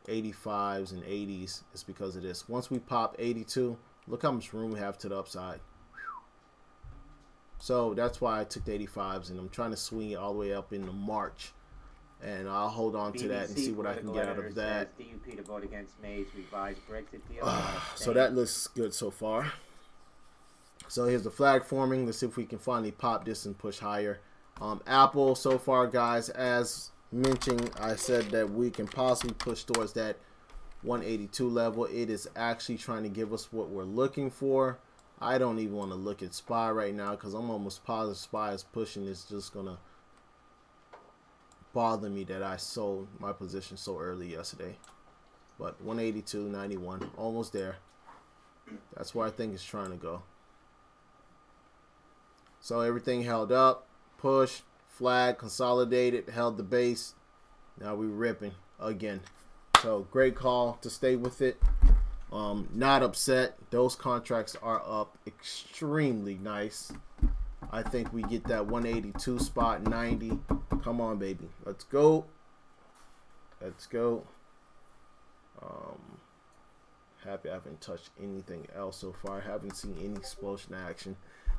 85s and 80s, it's because of this. Once we pop 82, look how much room we have to the upside. So that's why I took the 85s, and I'm trying to swing it all the way up into March. And I'll hold on to that and see what I can get out of that. DUP to vote against May's revised Brexit deal. So that looks good so far. So here's the flag forming. Let's see if we can finally pop this and push higher. Apple so far, guys, as mentioned, I said that we can possibly push towards that 182 level. It is actually trying to give us what we're looking for. I don't even want to look at SPY right now because I'm almost positive SPY is pushing. It's just going to bother me that I sold my position so early yesterday. But 182.91, almost there. That's where I think it's trying to go. So everything held up, push, flag, consolidated, held the base. Now we're ripping again. So great call to stay with it. Not upset. Those contracts are up extremely nice. I think we get that 182 spot, 90. Come on, baby. Let's go. Let's go. Happy I haven't touched anything else so far. I haven't seen any explosion action.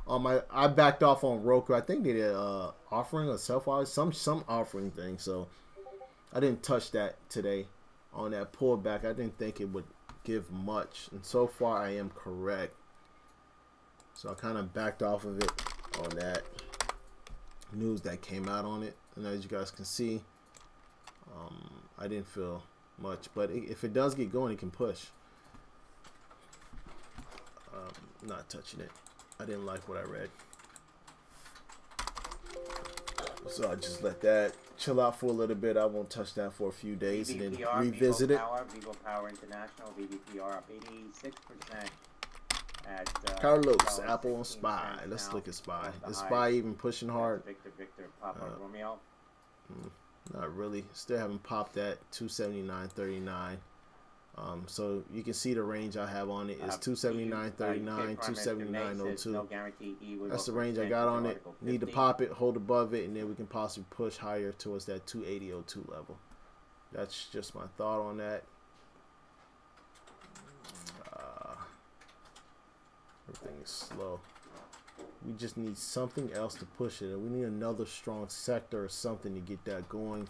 I backed off on Roku. I think they did offering a some offering thing. So I didn't touch that today on that pullback. I didn't think it would give much, and so far I am correct. So I kind of backed off of it on that news that came out on it, and as you guys can see, I didn't feel much, but if it does get going, it can push. Not touching it. I didn't like what I read, so I just let that chill out for a little bit. I won't touch that for a few days and then revisit it. Vivo Power International, VVPR up 86%. Carlos, Apple, and SPY. Let's look at SPY. Is SPY even pushing hard? Victor, Papa, Romeo. Not really. Still haven't popped that 279.39. So you can see the range I have on it is 279.39, 279.02. That's the range I got on it. Need to pop it, hold above it, and then we can possibly push higher towards that 280.02 level. That's just my thought on that. Everything is slow. We just need something else to push it. We need another strong sector or something to get that going.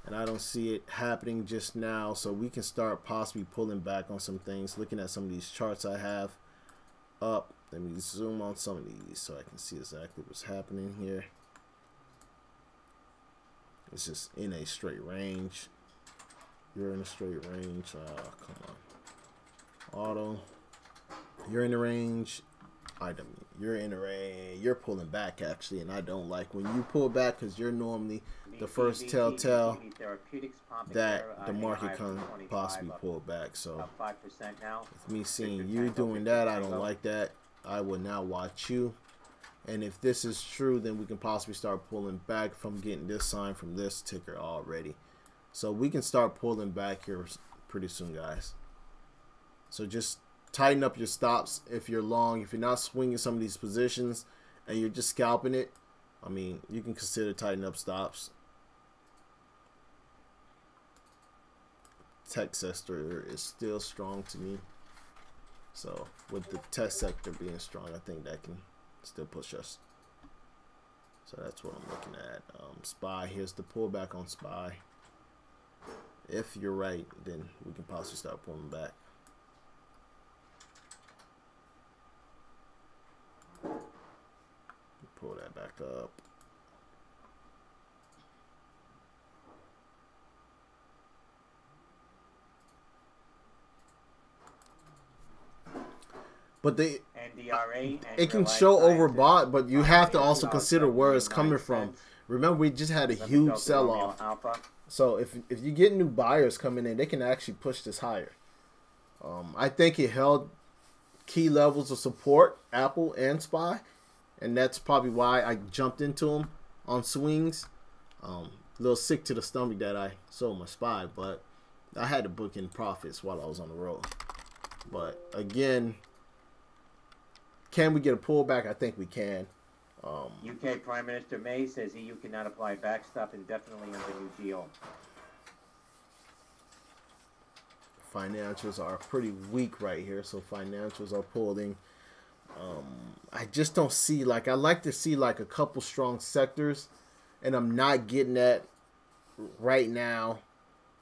And I don't see it happening just now. So we can start possibly pulling back on some things. Looking at some of these charts I have up. Let me zoom on some of these so I can see exactly what's happening here. It's just in a straight range. You're in a straight range. Oh, come on. Auto. You're in the range. You're in the range. You're pulling back actually, and I don't like when you pull back because you're normally the first telltale that the market can possibly pull back. So with me seeing you doing that, I don't like that. I will now watch you, and if this is true, then we can possibly start pulling back from getting this sign from this ticker already. So we can start pulling back here pretty soon, guys. So just tighten up your stops if you're long. If you're not swinging some of these positions and you're just scalping it, I mean, you can consider tightening up stops. Tech sector is still strong to me. So with the tech sector being strong, I think that can still push us. So that's what I'm looking at. SPY, here's the pullback on SPY. If you're right, then we can possibly start pulling back. Pull that back up. But it can show overbought, but you have to also consider where it's coming from. Remember, we just had a huge sell-off. So if you get new buyers coming in, they can actually push this higher. I think it held key levels of support, Apple and SPY. And that's probably why I jumped into them on swings. A little sick to the stomach that I sold my SPY, but I had to book in profits while I was on the road. But again, can we get a pullback? I think we can. UK Prime Minister May says EU cannot apply backstop indefinitely under new deal. Financials are pretty weak right here, so financials are pulling. I just don't see, like, I like to see like a couple strong sectors, and I'm not getting that right now.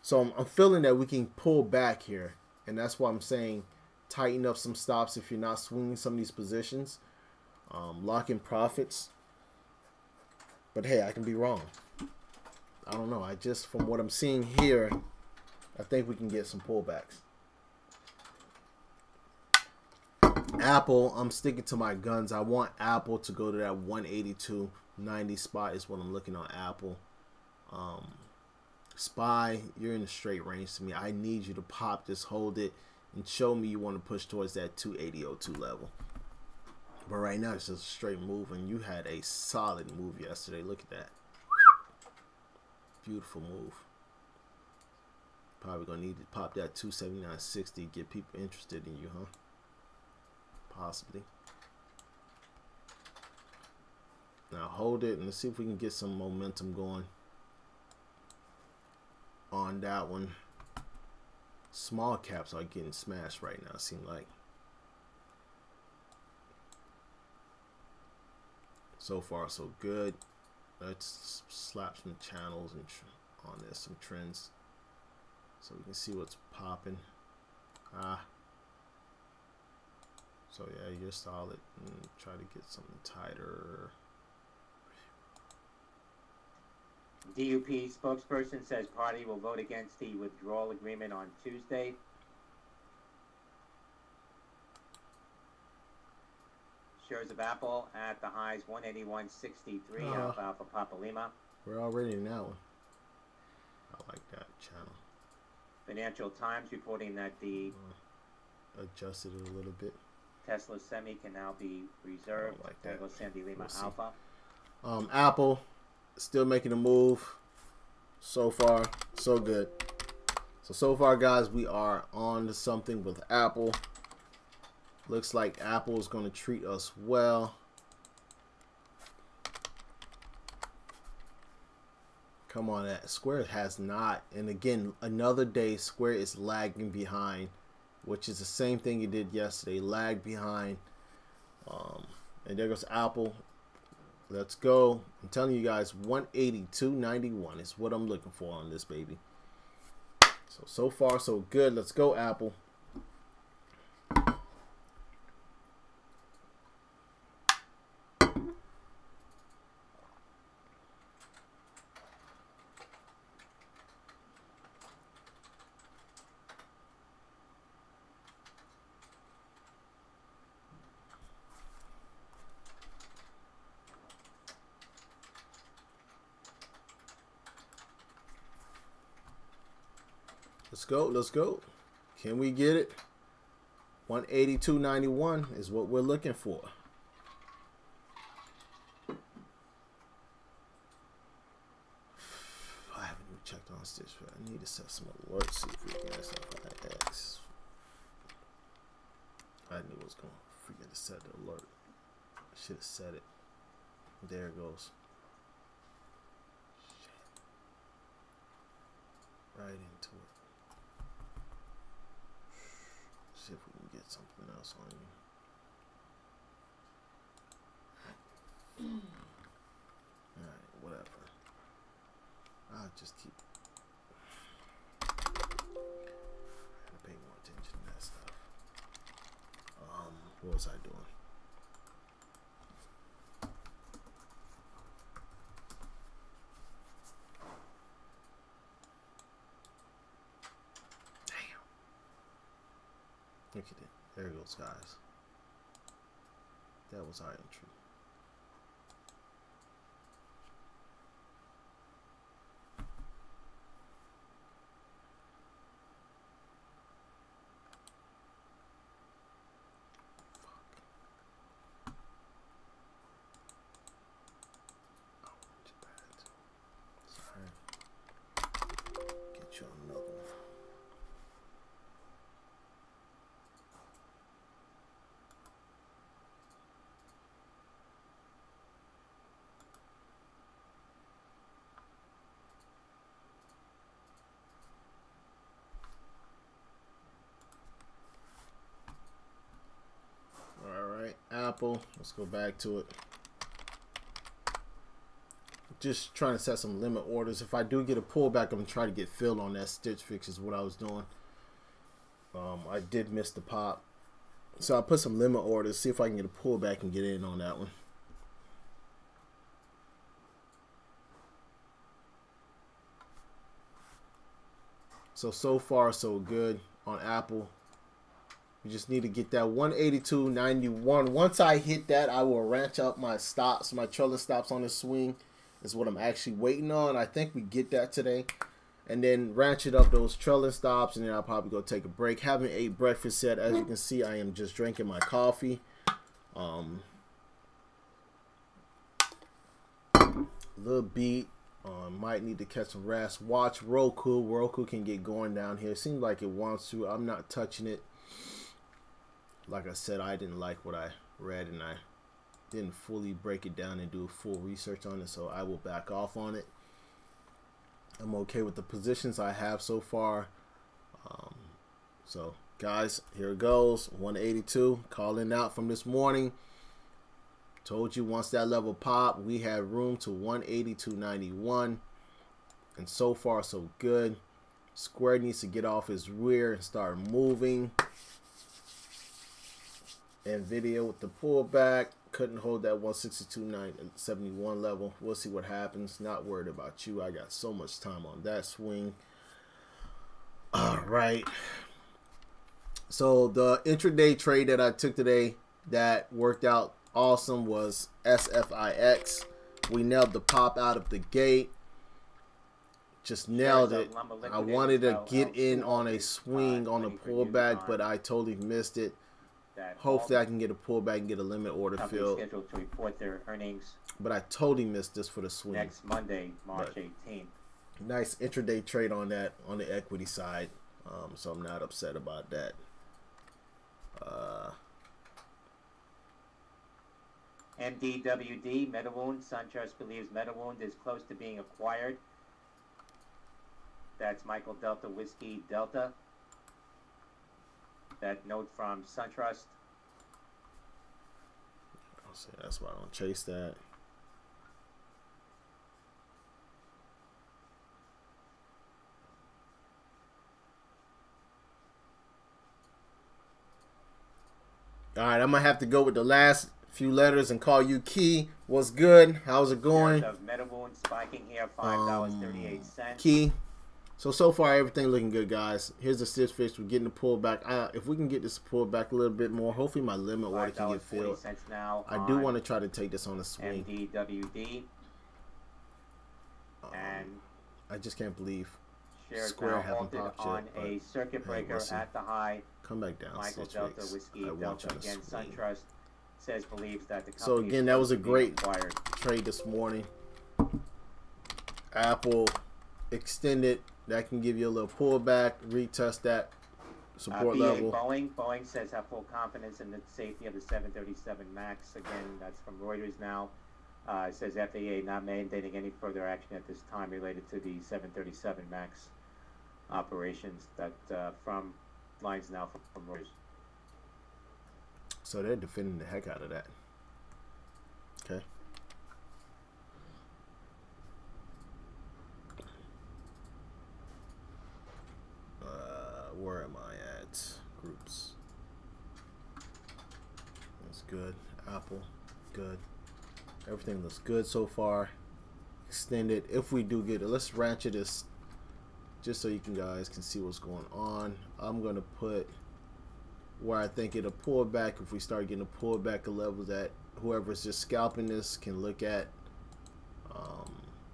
So I'm feeling that we can pull back here, and that's why I'm saying tighten up some stops if you're not swinging some of these positions. Lock in profits. But hey, I can be wrong. I don't know. I just, from what I'm seeing here, I think we can get some pullbacks. Apple, I'm sticking to my guns. I want Apple to go to that 182.90 spot is what I'm looking on Apple. SPY, you're in a straight range to me. I need you to pop this, hold it, and show me you want to push towards that 280.02 level. But right now, it's just a straight move, and you had a solid move yesterday. Look at that. Beautiful move. Probably gonna need to pop that 279.60, get people interested in you, huh? Possibly. Now hold it and let's see if we can get some momentum going on that one. Small caps are getting smashed right now, it seems like. So far so good. Let's slap some channels and on this, some trends, so we can see what's popping. So yeah, you're solid. And try to get something tighter. DUP spokesperson says party will vote against the withdrawal agreement on Tuesday. Shares of Apple at the highs 181.63. Alpha Papa Lima. We're already in that one. I like that channel. Financial Times reporting that the adjusted it a little bit. Tesla Semi can now be reserved. Like that. Tango Sandy Lima Alpha. Apple still making a move. So far, so good. So far, guys, we are on to something with Apple. Looks like Apple is going to treat us well. Come on, that Square has not. And again, another day, Square is lagging behind, which is the same thing it did yesterday. Lag behind. And there goes Apple. Let's go. I'm telling you guys, 182.91 is what I'm looking for on this baby. So far, so good. Let's go, Apple. Let's go. Let's go. Can we get it? 182.91 is what we're looking for. I haven't even checked on Stitch. I need to set some alerts. See if we can get something X. I knew I was going to forget to set the alert. I should have set it. There it goes. Shit. Right into it. See if we can get something else on you. Alright, whatever. I'll just keep. I gotta pay more attention to that stuff. What was I doing? Look at it. There it goes, guys. That was our entry. Fuck. Oh, too bad. Sorry. Get you another one. Apple, let's go back to it. Just trying to set some limit orders. If I do get a pullback, I'm gonna try to get filled on that Stitch Fix is what I was doing. I did miss the pop, so I put some limit orders, see if I can get a pullback and get in on that one. So far so good on Apple. We just need to get that 182.91. Once I hit that, I will ranch up my stops, my trailing stops on the swing is what I'm actually waiting on. I think we get that today. And then ranch it up those trailing stops, and then I'll probably go take a break. Haven't ate breakfast yet. As you can see, I am just drinking my coffee. Little beat. Might need to catch some rest. Watch Roku. Roku can get going down here. Seems like it wants to. I'm not touching it. Like I said, I didn't like what I read, and I didn't fully break it down and do full research on it, so I will back off on it. I'm okay with the positions I have so far. So guys, here it goes. 182 calling out from this morning. Told you once that level pop, we had room to 182.91, and so far so good. Square needs to get off his rear and start moving. Nvidia with the pullback couldn't hold that 162.71 level. We'll see what happens. Not worried about you. I got so much time on that swing. All right. So the intraday trade that I took today that worked out awesome was SFIX. We nailed the pop out of the gate. Just nailed it. I wanted to get in on a swing on a pullback, but I totally missed it. Hopefully I can get a pullback and get a limit order filled. Scheduled to report their earnings. But I totally missed this for the swing. Next Monday, March 18th. Nice intraday trade on that on the equity side. So I'm not upset about that. MDWD, MetaWound. SunTrust believes MetaWound is close to being acquired. That's Michael Delta Whiskey Delta. That note from SunTrust. I'll say that's why I don't chase that. All right, I'm gonna have to go with the last few letters and call you Key. What's good? How's it going? MetaWound spiking here, $5.38. Key. So far everything looking good, guys. Here's the stitch fish. We're getting the pullback. If we can get this pullback a little bit more, hopefully my limit order can get filled. I do want to try to take this on a swing. MDWD. And I just can't believe shares Square now haven't halted popped on yet, a circuit breaker at the high. Come back down. Michael Delta Whiskey Delta again. SunTrust says believes that the company. So again, that was a great trade this morning. Apple extended. That can give you a little pullback. Retest that support level. Boeing says have full confidence in the safety of the 737 MAX. Again, that's from Reuters now. It says FAA not mandating any further action at this time related to the 737 MAX operations. That from lines now from Reuters. So they're defending the heck out of that. Okay. Where am I at? Groups. That's good. Apple, good. Everything looks good so far. Extended. If we do get it, let's ratchet this just so you guys can see what's going on. I'm gonna put where I think it'll pull back. If we start getting a pullback, a level that whoever's just scalping this can look at.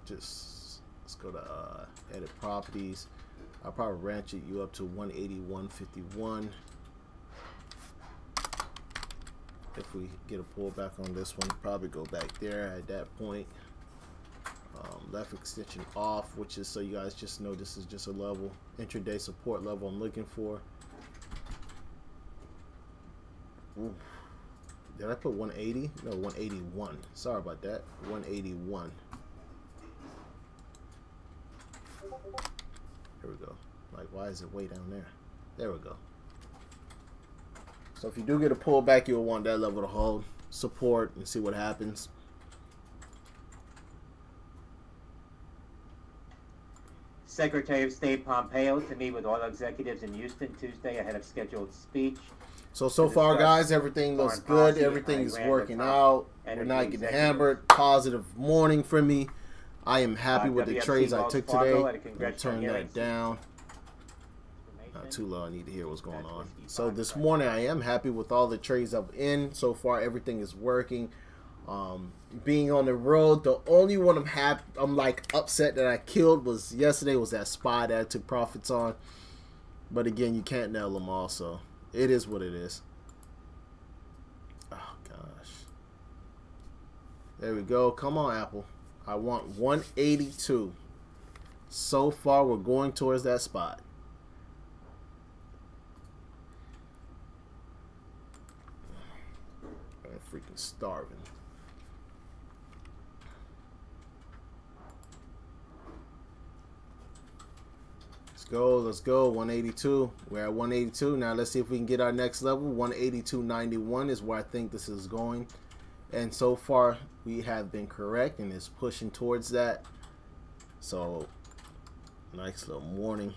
Just let's go to edit properties. I'll probably ratchet you up to 181.51. If we get a pullback on this one, probably go back there at that point. Left extension off, which is so you guys just know this is just a level, intraday support level I'm looking for. Ooh. Did I put 180? No, 181. Sorry about that. 181. Here we go. Like, why is it way down there? There we go. So if you do get a pullback, you'll want that level to hold, support, and see what happens. Secretary of State Pompeo to meet with oil executives in Houston Tuesday ahead of scheduled speech. So far, guys, everything looks good. Everything is working out. We're not getting hammered. Positive morning for me. I am happy with the trades I took today. I'll turn that down. Not too low. I need to hear what's going on. So this morning, I am happy with all the trades I'm in. So far, everything is working. Being on the road, the only one I'm like upset that I killed was yesterday was that SPY that I took profits on. But again, you can't nail them all, so it is what it is. Oh gosh. There we go. Come on, Apple. I want 182. So far, we're going towards that spot. I'm freaking starving. Let's go. 182. We're at 182. Now let's see if we can get our next level. 182.91 is where I think this is going. And so far we have been correct, and it's pushing towards that. So nice little morning.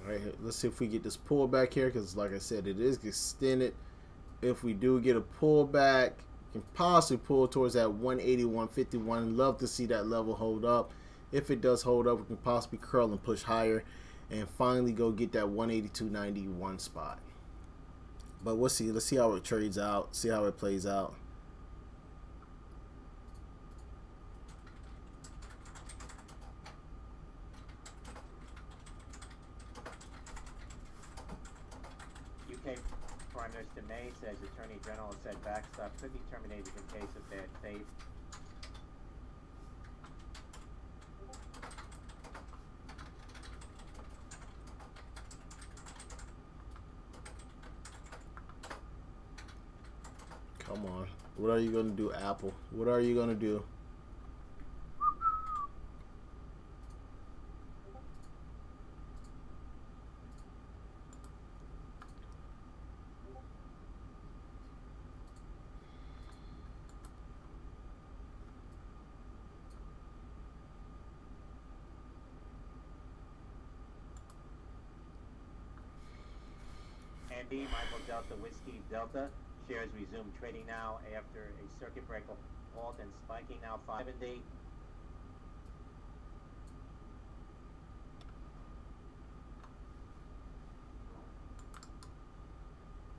Alright, let's see if we get this pullback here, because like I said, it is extended. If we do get a pullback, we can possibly pull towards that 181.51. Love to see that level hold up. If it does hold up, we can possibly curl and push higher and finally go get that 182.91 spot. But we'll see. Let's see how it trades out, see how it plays out. UK Prime Minister May says Attorney General said backstop could be terminated in case of bad faith. Come on. What are you going to do, Apple? What are you going to do? Andy, Michael Delta Whiskey Delta. Shares resume trading now after a circuit breaker halt and spiking now 570.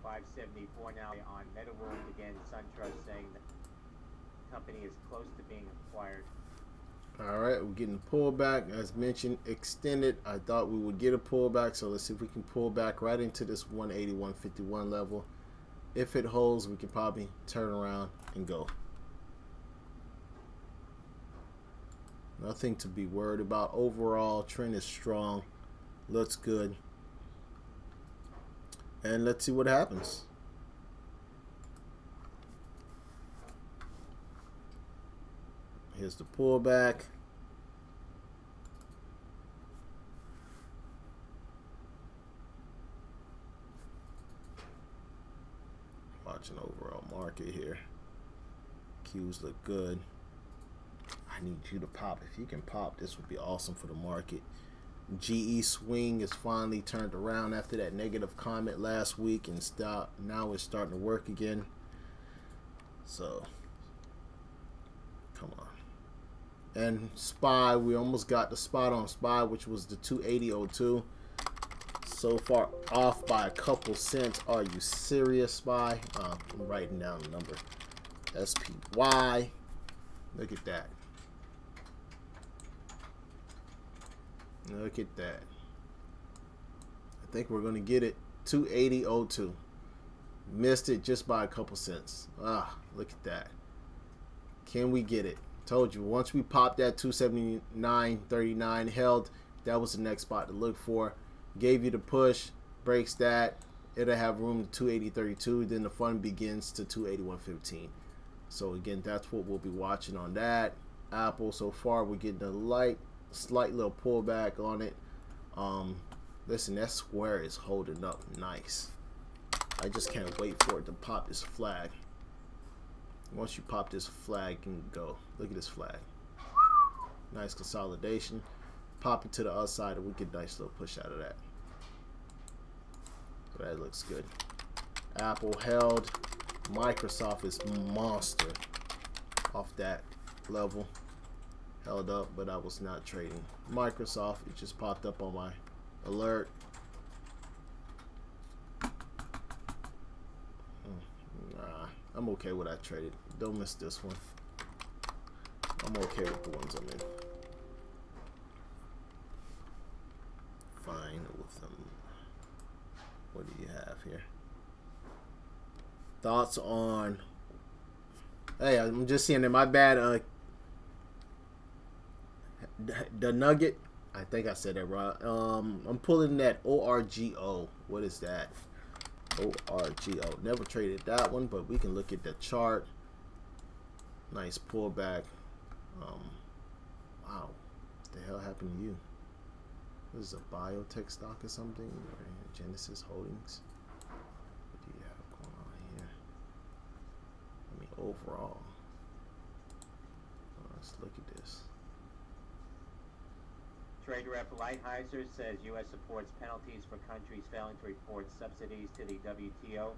$574 now on MetaWorld again. SunTrust saying the company is close to being acquired. All right, we're getting a pullback. As mentioned, extended. I thought we would get a pullback, so let's see if we can pull back right into this 181.51 level. If it holds, we can probably turn around and go. Nothing to be worried about. Overall, trend is strong. Looks good. And let's see what happens. Here's the pullback. Watching overall market here. Qs look good. I need you to pop. If you can pop, this would be awesome for the market. GE swing is finally turned around after that negative comment last week, and now it's starting to work again. So come on. And SPY, we almost got the spot on SPY, which was the 280.02. So far off by a couple cents. Are you serious, SPY? I'm writing down the number. SPY. Look at that. Look at that. I think we're going to get it. 280.02. Missed it just by a couple cents. Ah, look at that. Can we get it? Told you, once we popped that 279.39 held, that was the next spot to look for. Gave you the push, breaks that, it'll have room to 280.32. Then the fun begins to 281.15. So again, that's what we'll be watching on that. Apple, so far we're getting a slight little pullback on it. Listen, that square is holding up nice. I just can't wait for it to pop this flag. Once you pop this flag, you can go. Look at this flag. Nice consolidation. Pop it to the other side, and we get a nice little push out of that. So that looks good. Apple held. Microsoft is monster off that level. held up, but I was not trading. Microsoft, it just popped up on my alert. Nah, I'm okay with that traded. Don't miss this one. I'm okay with the ones I'm in. Fine with them. What do you have here? Thoughts on? Hey, I'm just seeing that. My bad. The Nugget. I think I said that right. I'm pulling that ORGO. What is that? ORGO. Never traded that one, but we can look at the chart. Nice pullback. Wow. What the hell happened to you? This is a biotech stock or something? Or Genesis Holdings? What do you have going on here? I mean, overall. Let's look at this. Trade Rep Lighthizer says U.S. supports penalties for countries failing to report subsidies to the WTO.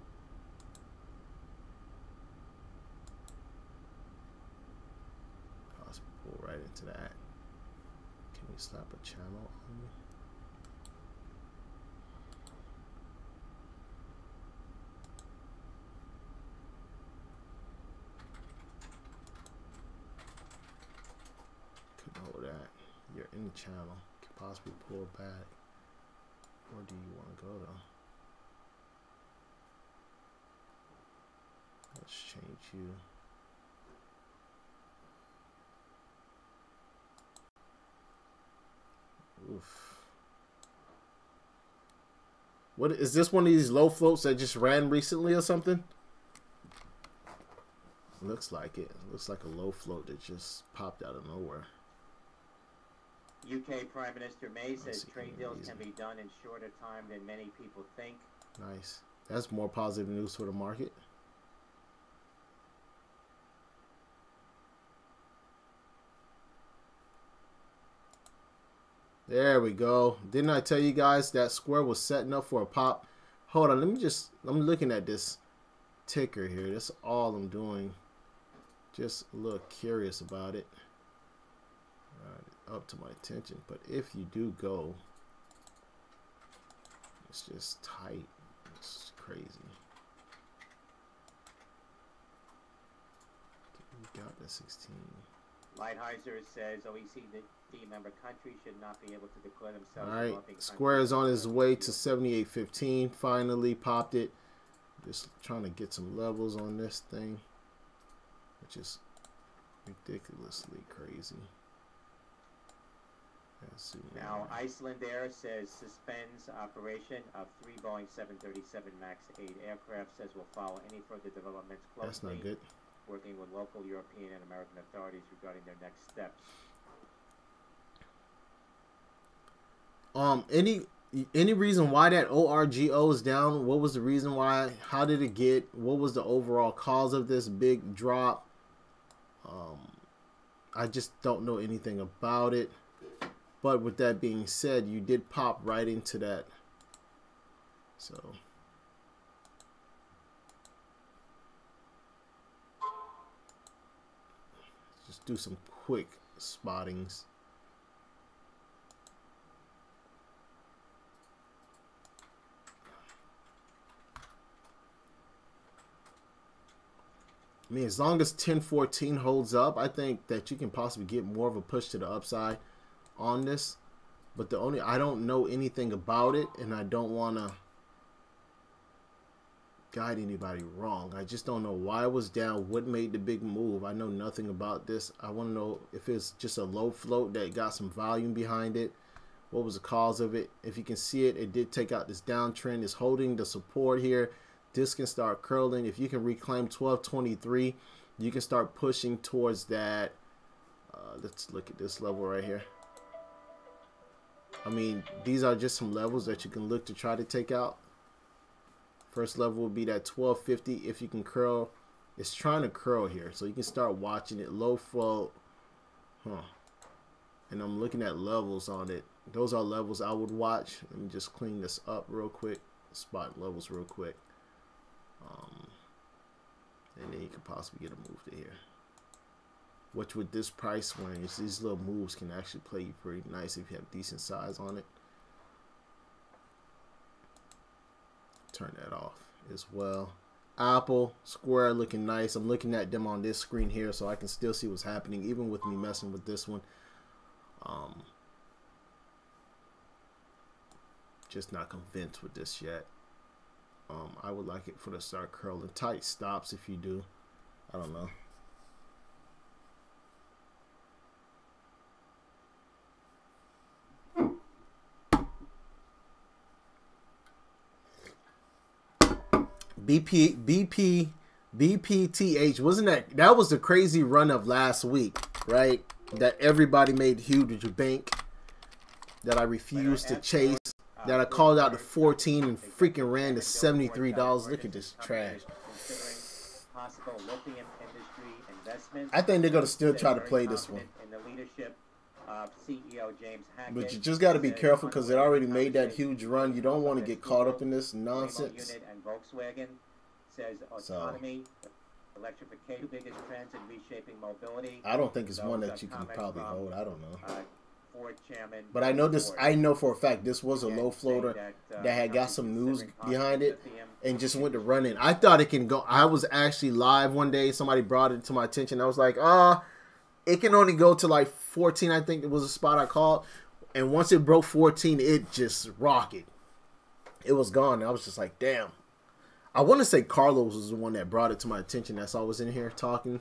Possibly pull right into that. Can we slap a channel on me? Couldn't hold that. You're in the channel. Could possibly pull back. Where do you want to go though? Let's change you. Oof. What is this? One of these low floats that just ran recently or something? Looks like it. Looks like a low float that just popped out of nowhere. UK Prime Minister May says trade deals can be done in shorter time than many people think. Nice. That's more positive news for the market. There we go. Didn't I tell you guys that square was setting up for a pop? Hold on, I'm looking at this ticker here. That's all I'm doing. Just a little curious about it. Up to my attention. But if you do go, it's just tight. It's crazy. We got the 16. Lighthizer says OECD member countries should not be able to declare themselves. All right, Square is on his way to 78.15. Finally popped it. Just trying to get some levels on this thing, which is ridiculously crazy. Now, Iceland Air says suspends operation of 3 Boeing 737 MAX 8 aircraft. Says will follow any further developments closely. That's not good. Working with local European and American authorities regarding their next steps. Any reason why that ORGO is down? What was the reason why? How did it get? What was the overall cause of this big drop? I just don't know anything about it. But with that being said, you did pop right into that. So just do some quick spottings. I mean, as long as 1014 holds up, I think that you can possibly get more of a push to the upside on this. But I don't know anything about it, and I don't want to guide anybody wrong. I just don't know why it was down, what made the big move. I know nothing about this. I want to know if it's just a low float that got some volume behind it. What was the cause of it? If you can see it, it did take out this downtrend. It's holding the support here. This can start curling. If you can reclaim 1223, you can start pushing towards that. Let's look at this level right here. I mean, these are just some levels that you can look to try to take out. First level will be that 1250. If you can curl, it's trying to curl here, so you can start watching it. Low float, and I'm looking at levels on it. Those are levels I would watch. Let me just clean this up real quick. Spot levels real quick. And then you could possibly get a move to here. which with this price range, these little moves can actually play you pretty nice if you have decent size on it. Turn that off as well. Apple, Square looking nice. I'm looking at them on this screen here, so I can still see what's happening, even with me messing with this one. Just not convinced with this yet. I would like it for the start curling. Tight stops if you do. I don't know. BPTH, wasn't that was the crazy run of last week, right? That everybody made huge bank, that I refused to chase, that I called out to 14 and freaking ran to $73. Look at this trash. I think they're gonna still try to play this one. But you just got to be careful because it already made that huge run. You don't want to get caught up in this nonsense. So, I don't think it's one that you can probably hold. I don't know. But I know this. I know for a fact this was a low floater that had got some news behind it and just went to running. I thought it can go. I was actually live one day. Somebody brought it to my attention. I was like, it can only go to like 14. I think it was a spot I called. And once it broke 14, it just rocketed. It was gone. I was just like, damn. I want to say Carlos was the one that brought it to my attention. That's always in here talking.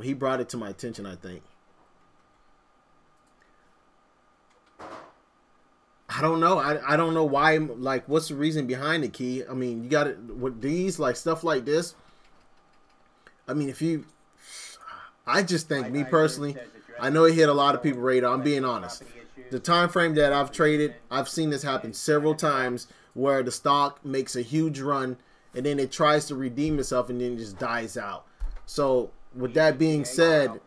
He brought it to my attention, I think. I don't know. I don't know why. Like, what's the reason behind the key? I mean, you got it with these, like stuff like this. I mean, if you, I just think, me personally, I know it hit a lot of people's radar. I'm being honest. The time frame that I've traded, I've seen this happen several times where the stock makes a huge run and then it tries to redeem itself and then it just dies out. So with that being said,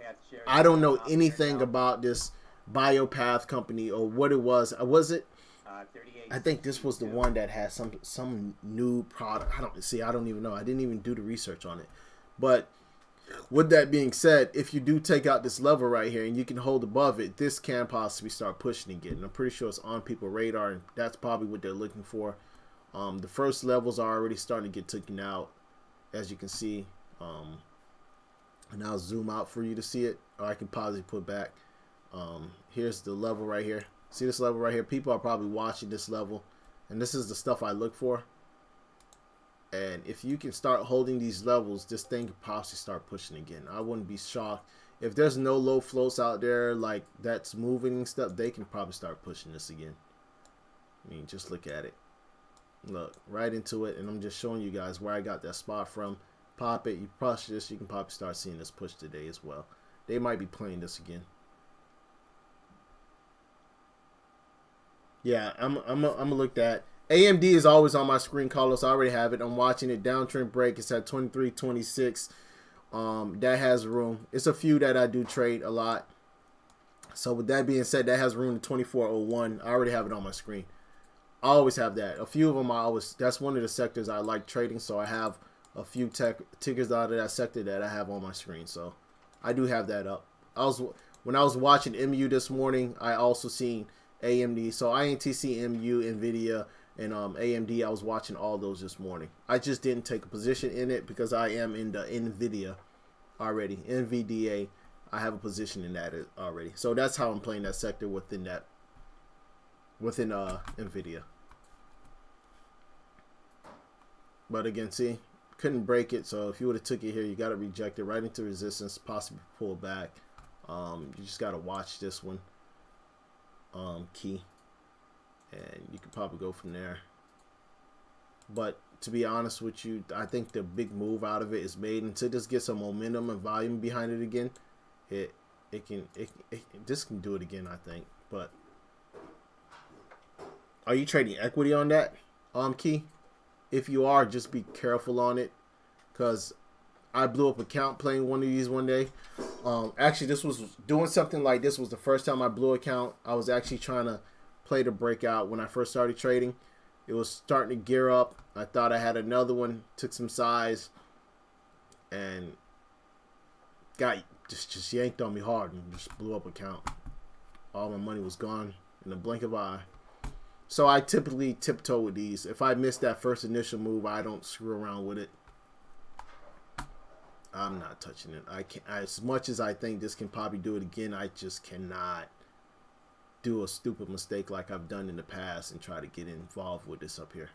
I don't know anything about this Biopath company or what it was. Was it? I think this was the one that had some new product. I don't even know. I didn't even do the research on it. But with that being said, if you do take out this level right here and you can hold above it, this can possibly start pushing again. And I'm pretty sure it's on people's radar, and that's probably what they're looking for. The first levels are already starting to get taken out, as you can see. And I'll zoom out for you to see it, or I can possibly put back. Here's the level right here. See this level right here? People are probably watching this level, and this is the stuff I look for. And if you can start holding these levels, this thing could possibly start pushing again. I wouldn't be shocked. If there's no low floats out there like that's moving and stuff, they can probably start pushing this again. I mean, just look at it. Look, right into it. And I'm just showing you guys where I got that spot from. Pop it, you push this, you can probably start seeing this push today as well. They might be playing this again. Yeah, I'm gonna look at AMD is always on my screen, Carlos. I already have it. I'm watching it. Downtrend break. It's at 23.26. That has room. It's a few that I do trade a lot. So with that being said, that has room to 24.01. I already have it on my screen. I always have that. A few of them that's one of the sectors I like trading. So I have a few tickers out of that sector that I have on my screen. So I do have that up. When I was watching MU this morning, I also seen AMD. So INTC, MU, NVIDIA, and AMD, I was watching all those this morning. I just didn't take a position in it because I am in the NVIDIA already. NVDA, I have a position in that already. So that's how I'm playing that sector within NVIDIA. But again, see, couldn't break it. So if you would have took it here, you got to reject it right into resistance, possibly pull back. You just got to watch this one. Key, and you could probably go from there. But to be honest with you, I think the big move out of it is made. Until this gets some momentum and volume behind it again, this can do it again, I think. But are you trading equity on that key? If you are, just be careful on it, because I blew up account playing one of these one day. Actually, this was doing something like this was the first time I blew account. I was actually trying to play the breakout when I first started trading. It was starting to gear up. I thought I had another one, took some size, and got just yanked on me hard and just blew up account. All my money was gone in a blink of an eye. So I typically tiptoe with these. If I miss that first initial move, I don't screw around with it. I'm not touching it. I can't. As much as I think this can probably do it again, I just cannot do a stupid mistake like I've done in the past and try to get involved with this up here.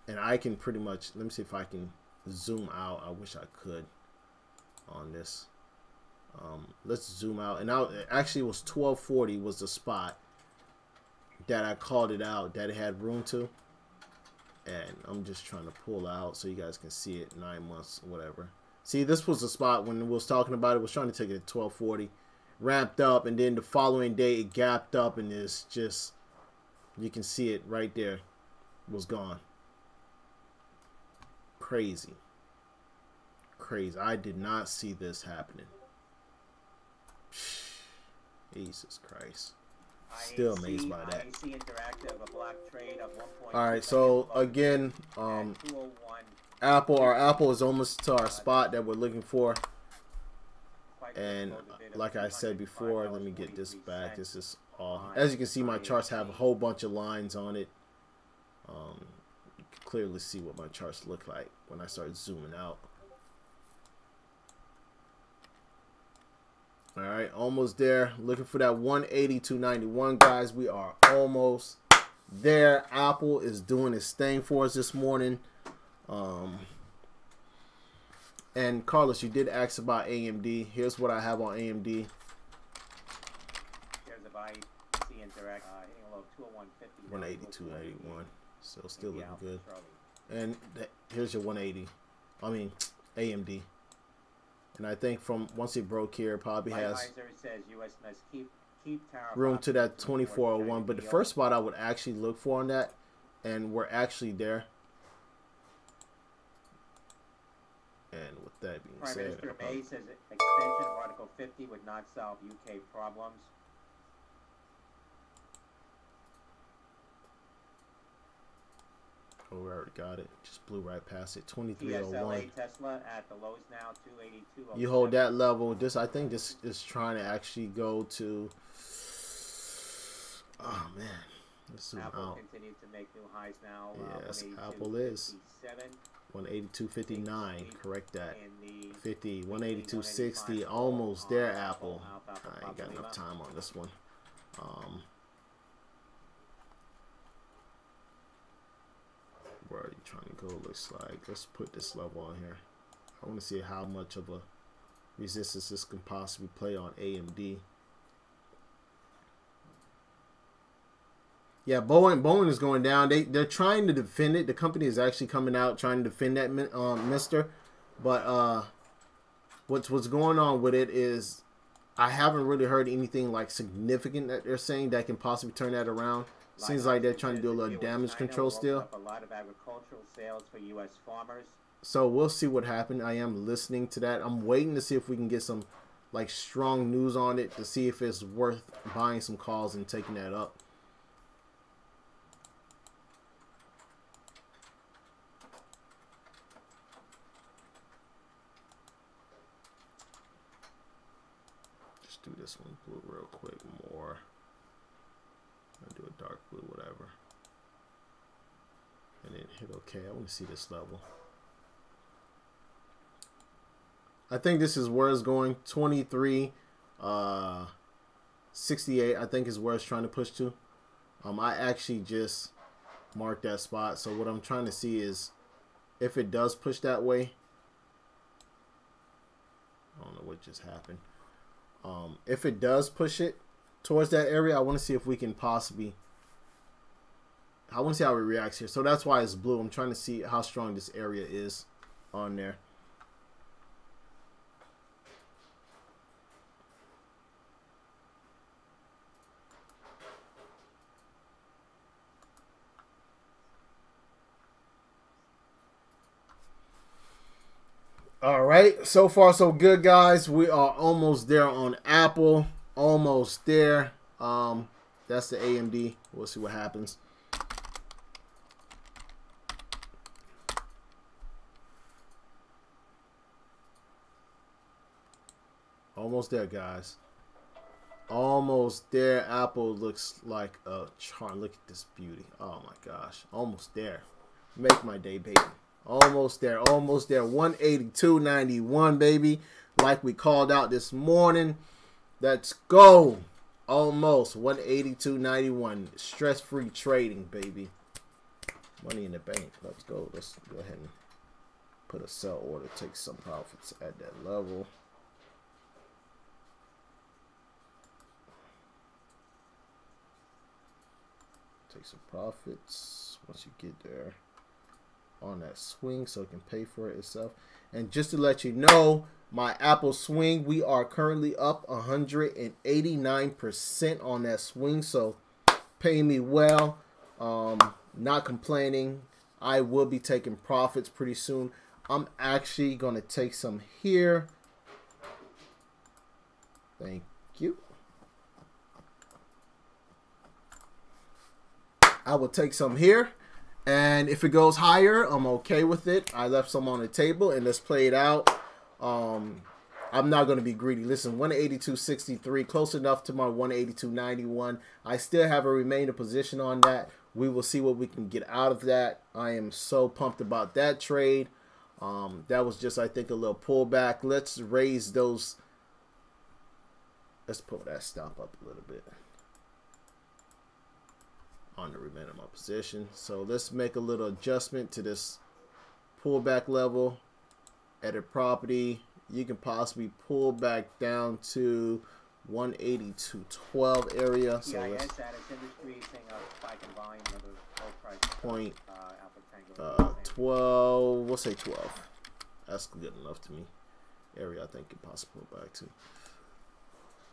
And I can pretty much, let me see if I can zoom out. I wish I could on this. Let's zoom out. And now, actually, it was 1240 was the spot that I called it out, that it had room to. And I'm just trying to pull out so you guys can see it. 9 months, whatever. See, this was the spot when we was talking about it. Was trying to take it at 1240, ramped up, and then the following day it gapped up, and it's just, you can see it right there. It was gone. Crazy. Crazy. I did not see this happening. Jesus Christ. Still amazed by that. Alright, so again, our Apple is almost to our spot that we're looking for. And like I said before, let me get this back. This is all. As you can see, my charts have a whole bunch of lines on it. You can clearly see what my charts look like when I start zooming out. All right, almost there. Looking for that 182.91, guys. We are almost there. Apple is doing its thing for us this morning. And Carlos, you did ask about AMD. Here's what I have on AMD. Here's a buy. See Interact. Hitting a low 201.50. 182.81. So still looking good. And here's your 180. I mean AMD. And I think from once it broke here, it probably has room to that 2401. But the first spot I would actually look for on that, and we're actually there. And with that being Prime said, Minister May says extension of Article 50 would not solve UK problems. oh, we already got it. Just blew right past it. 2301. Tesla at the lows now, 282. You hold that level. This, I think, this is trying to actually go to. Oh man, let's zoom Apple out. continued to make new highs now. Yes, Apple is 182.59. Correct that. 50, 182.60. Almost there, Apple. I ain't got enough time on this one. Where are you trying to go? Looks like, let's put this level on here. I want to see how much of a resistance this can possibly play on AMD. Yeah, Boeing is going down. They're trying to defend it. The company is actually coming out trying to defend that mister. But what's going on with it is I haven't really heard anything like significant that they're saying that can possibly turn that around. Seems like they're trying to do a little damage control still. A lot of agricultural sales for U.S. farmers. So we'll see what happens. I am listening to that. I'm waiting to see if we can get some like strong news on it to see if it's worth buying some calls and taking that up. Just do this one blue real quick more. I'll do a dark blue, whatever. And then hit OK. I want to see this level. I think this is where it's going. 23, 68. I think is where it's trying to push to. I actually just marked that spot. So what I'm trying to see is if it does push that way. I don't know what just happened. If it does push it towards that area, I want to see if we can possibly. I want to see how it reacts here. So that's why it's blue. I'm trying to see how strong this area is on there. All right, so far so good, guys. We are almost there on Apple. Almost there. That's the AMD. We'll see what happens. Almost there, guys. Almost there. Apple looks like a charm. Look at this beauty. Oh my gosh. Almost there. Make my day, baby. Almost there. Almost there. 182.91, baby. Like we called out this morning. Let's go. Almost 182.91. Stress-free trading, baby. Money in the bank. Let's go. Let's go ahead and put a sell order. Take some profits at that level. Take some profits once you get there on that swing so it can pay for it itself. And just to let you know, my Apple swing, we are currently up 189% on that swing. So pay me well. Not complaining. I will be taking profits pretty soon. I'm actually going to take some here. Thank you. I will take some here, and if it goes higher, I'm okay with it. I left some on the table, and let's play it out. I'm not going to be greedy. Listen, 182.63, close enough to my 182.91. I still have a remainder position on that. We will see what we can get out of that. I am so pumped about that trade. That was just, I think, a little pullback. Let's raise those. Let's pull that stop up a little bit on the remainder of my position. So let's make a little adjustment to this pullback level. Edit property. You can possibly pull back down to 182.12 area. So let's point 12. We'll say 12. That's good enough to me. Area I think can possibly pull back to.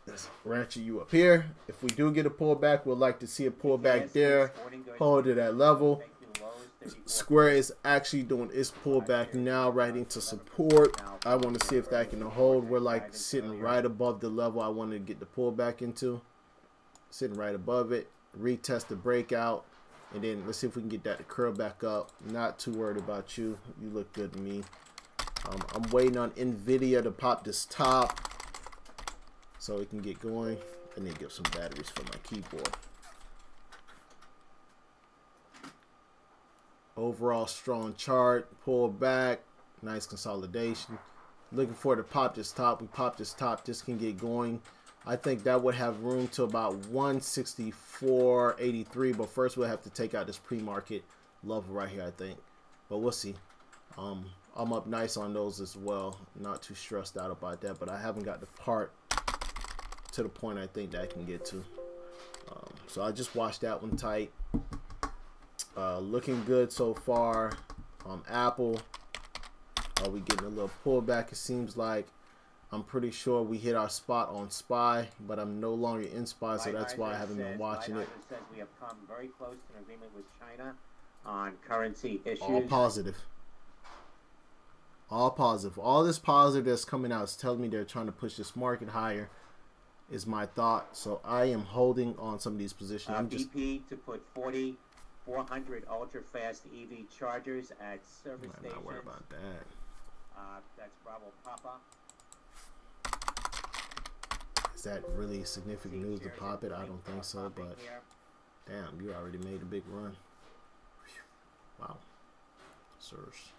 Let's ratchet you up here. If we do get a pullback, we'd like to see a pullback there. Hold it at level. Square is actually doing its pullback now, right into support. I want to see if that can hold. We're like sitting right above the level I wanted to get the pullback into. Sitting right above it. Retest the breakout. And then let's see if we can get that to curl back up. Not too worried about you. You look good to me. I'm waiting on NVIDIA to pop this top so it can get going. I need to get some batteries for my keyboard. Overall strong chart, pull back, nice consolidation. Looking for it to pop this top. We pop this top, this can get going. I think that would have room to about 164.83, but first we'll have to take out this pre-market level right here, I think. But we'll see. I'm up nice on those as well. Not too stressed out about that, but I haven't got the part to the point I think that I can get to. So I just watched that one tight. Looking good so far. Apple, are we getting a little pullback? It seems like. I'm pretty sure we hit our spot on SPY, but I'm no longer in SPY, so that's why I haven't been watching it. Says we have come very close to an agreement with China on currency issues. All positive. All positive. All this positive that's coming out is telling me they're trying to push this market higher, is my thought. So I am holding on some of these positions. I'm just BP to put 4,400 ultra-fast EV chargers at service stations. I'm not worried about that. That's Bravo Papa. Is that really significant news to pop it? I don't think so, but damn, you already made a big run. Wow. Sirs.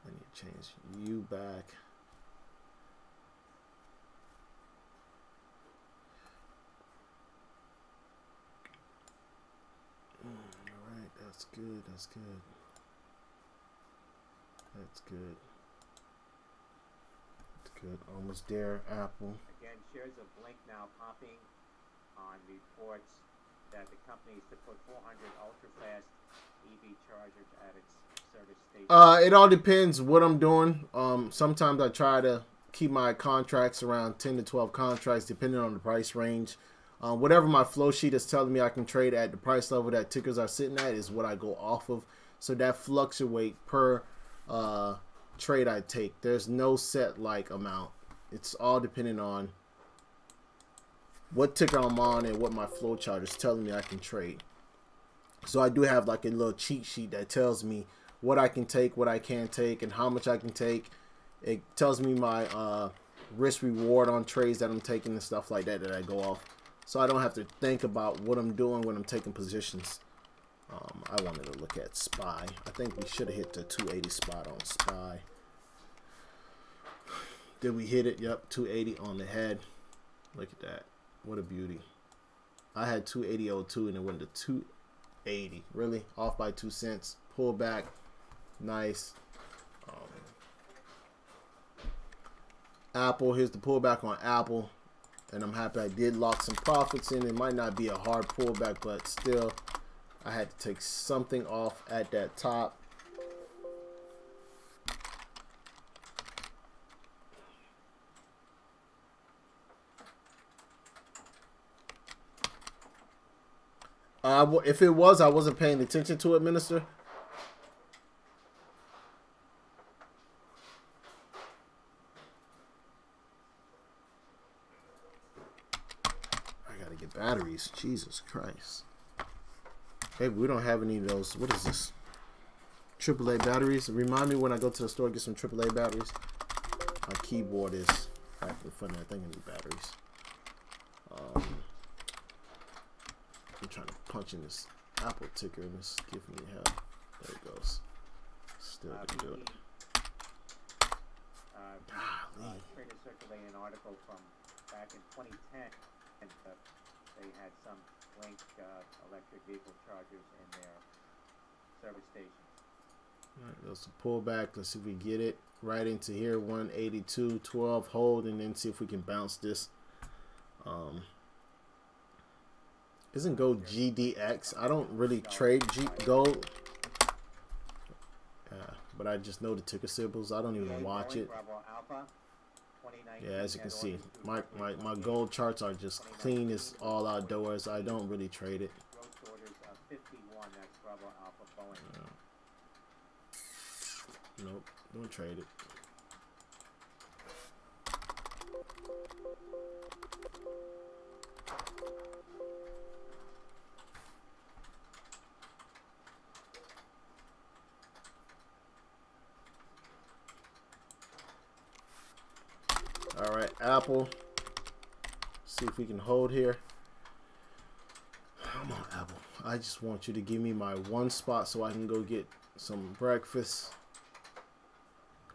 I need to change you back. Alright, that's good, that's good. That's good. Good. Almost there, Apple. Again, shares of Blink now popping on reports that the company is to put 400 ultra-fast EV chargers at its service station. It all depends what I'm doing. Sometimes I try to keep my contracts around 10 to 12 contracts, depending on the price range. Whatever my flow sheet is telling me I can trade at the price level that tickers are sitting at is what I go off of. So that fluctuates per trade I take. There's no set like amount. It's all depending on what ticker I'm on and what my flow chart is telling me I can trade. So I do have like a little cheat sheet that tells me what I can take, what I can't take, and how much I can take. It tells me my risk reward on trades that I'm taking and stuff like that I go off. So I don't have to think about what I'm doing when I'm taking positions. I wanted to look at SPY. I think we should have hit the 280 spot on SPY. Did we hit it? Yep, 280 on the head. Look at that. What a beauty. I had 280.02 and it went to 280. Really? Off by 2 cents. Pull back. Nice. Apple. Here's the pullback on Apple. And I'm happy I did lock some profits in. It might not be a hard pullback, but still, I had to take something off at that top. If it was, I wasn't paying attention to it, Minister. I gotta get batteries. Jesus Christ. Hey, we don't have any of those. What is this? AAA batteries. Remind me when I go to the store, get some AAA batteries. My keyboard is acting funny. I think I need batteries. I'm trying to punch in this Apple ticker and it's giving me hell. There it goes. Still didn't do it. Traders circulating an article from back in 2010, and they had some Blink electric vehicle chargers in their service stations. All right, there's a pullback. Let's see if we get it right into here. 182.12 hold, and then see if we can bounce this. Isn't gold GDX? I don't really trade gold. But I just know the ticker symbols. I don't even watch it. Yeah, as you can see, my gold charts are just clean as all outdoors. I don't really trade it. Nope, don't trade it. All right, Apple. See if we can hold here. Come on, Apple. I just want you to give me my one spot so I can go get some breakfast.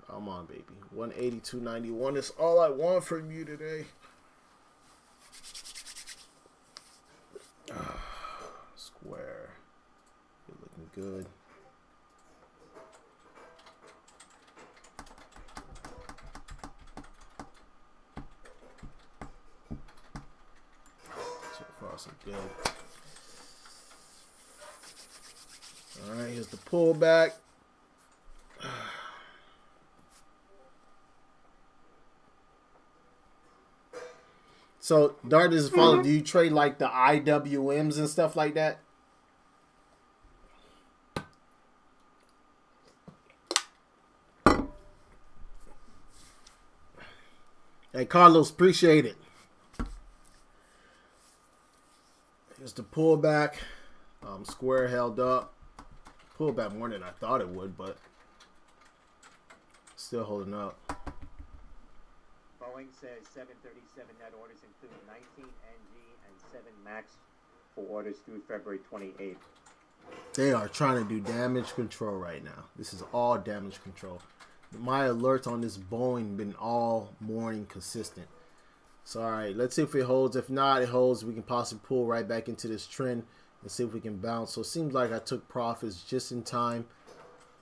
Come on, baby. 182.91 is all I want from you today. Square. You're looking good. So good. All right, here's the pullback. So, Dart is follow. Do you trade like the IWMs and stuff like that? Hey, Carlos, appreciate it. Here's the pullback. Square held up. Pulled back more than I thought it would, but still holding up. Boeing says 737 net orders include 19 NG and 7 MAX for orders through February 28th. They are trying to do damage control right now. This is all damage control. My alerts on this Boeing been all morning consistent. So, all right, let's see if it holds. If not, it holds. We can possibly pull right back into this trend and see if we can bounce. So, it seems like I took profits just in time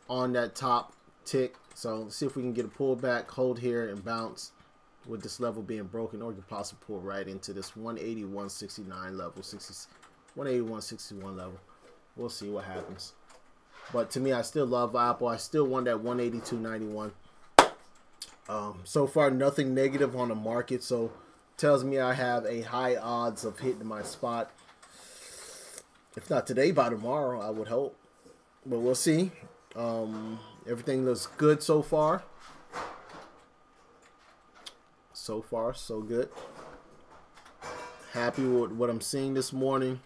on that top tick. So, let's see if we can get a pullback, hold here, and bounce with this level being broken. Or we can possibly pull right into this 181.69 level, 181.61 level. We'll see what happens. But to me, I still love Apple. I still want that 182.91. So far, nothing negative on the market. So, tells me I have a high odds of hitting my spot. If not today, by tomorrow, I would hope. But we'll see. Everything looks good so far. So far, so good. Happy with what I'm seeing this morning.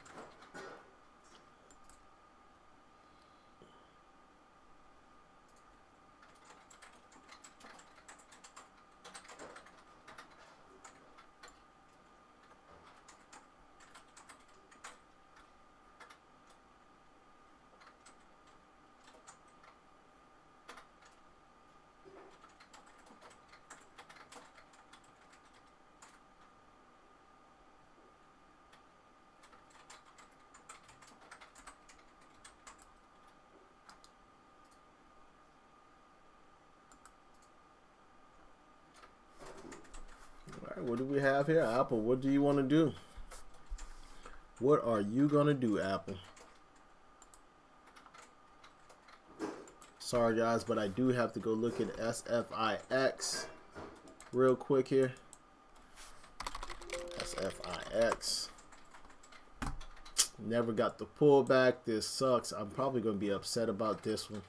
what do we have here? Apple, what do you want to do? What are you going to do, Apple? Sorry, guys, but I do have to go look at SFIX real quick here. SFIX. Never got the pullback. This sucks. I'm probably going to be upset about this one.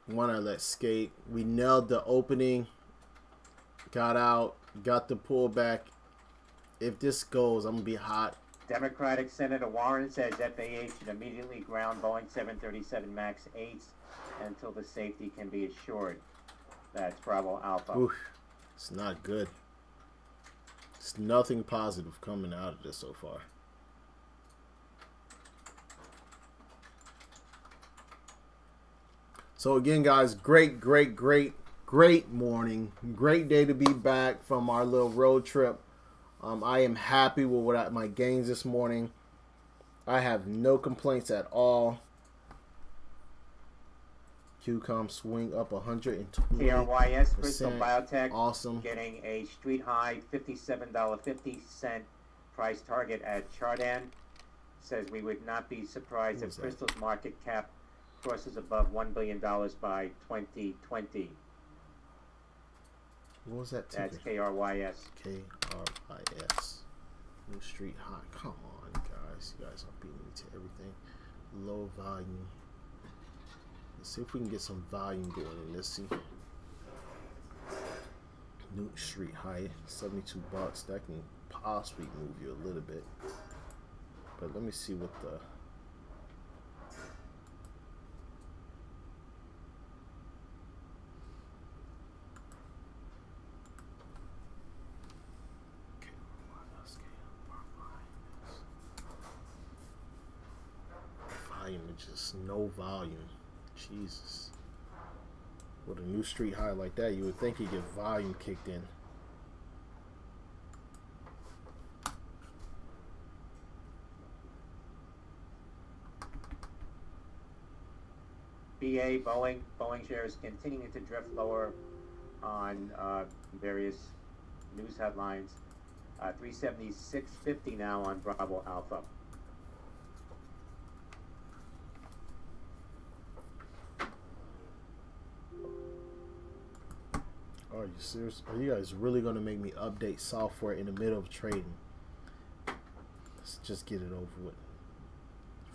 One I let skate. We nailed the opening. Got out. Got the pullback. If this goes, I'm going to be hot. Democratic Senator Warren says FAA should immediately ground Boeing 737 MAX 8s until the safety can be assured. That's Bravo Alpha. Oof, it's not good. It's nothing positive coming out of this so far. So again, guys, great morning. Great day to be back from our little road trip. I am happy with my gains this morning. I have no complaints at all. QCOM swing up 120%. KRYS Crystal Biotech, awesome. Getting a street high $57.50 price target at Chardan. Says we would not be surprised if Crystal's market cap crosses above $1 billion by 2020. What was that ticker? That's KRYS. KRYS. New street high. Come on, guys. You guys are beating me to everything. Low volume. Let's see if we can get some volume going in this. See. New street high. 72 bucks. That can possibly move you a little bit. But let me see what the... Just no volume. Jesus. With a new street high like that, you would think you get volume kicked in. BA, Boeing shares continuing to drift lower on various news headlines. 376.50 now on Bravo Alpha. Are you serious? Are you guys really going to make me update software in the middle of trading? Let's just get it over with.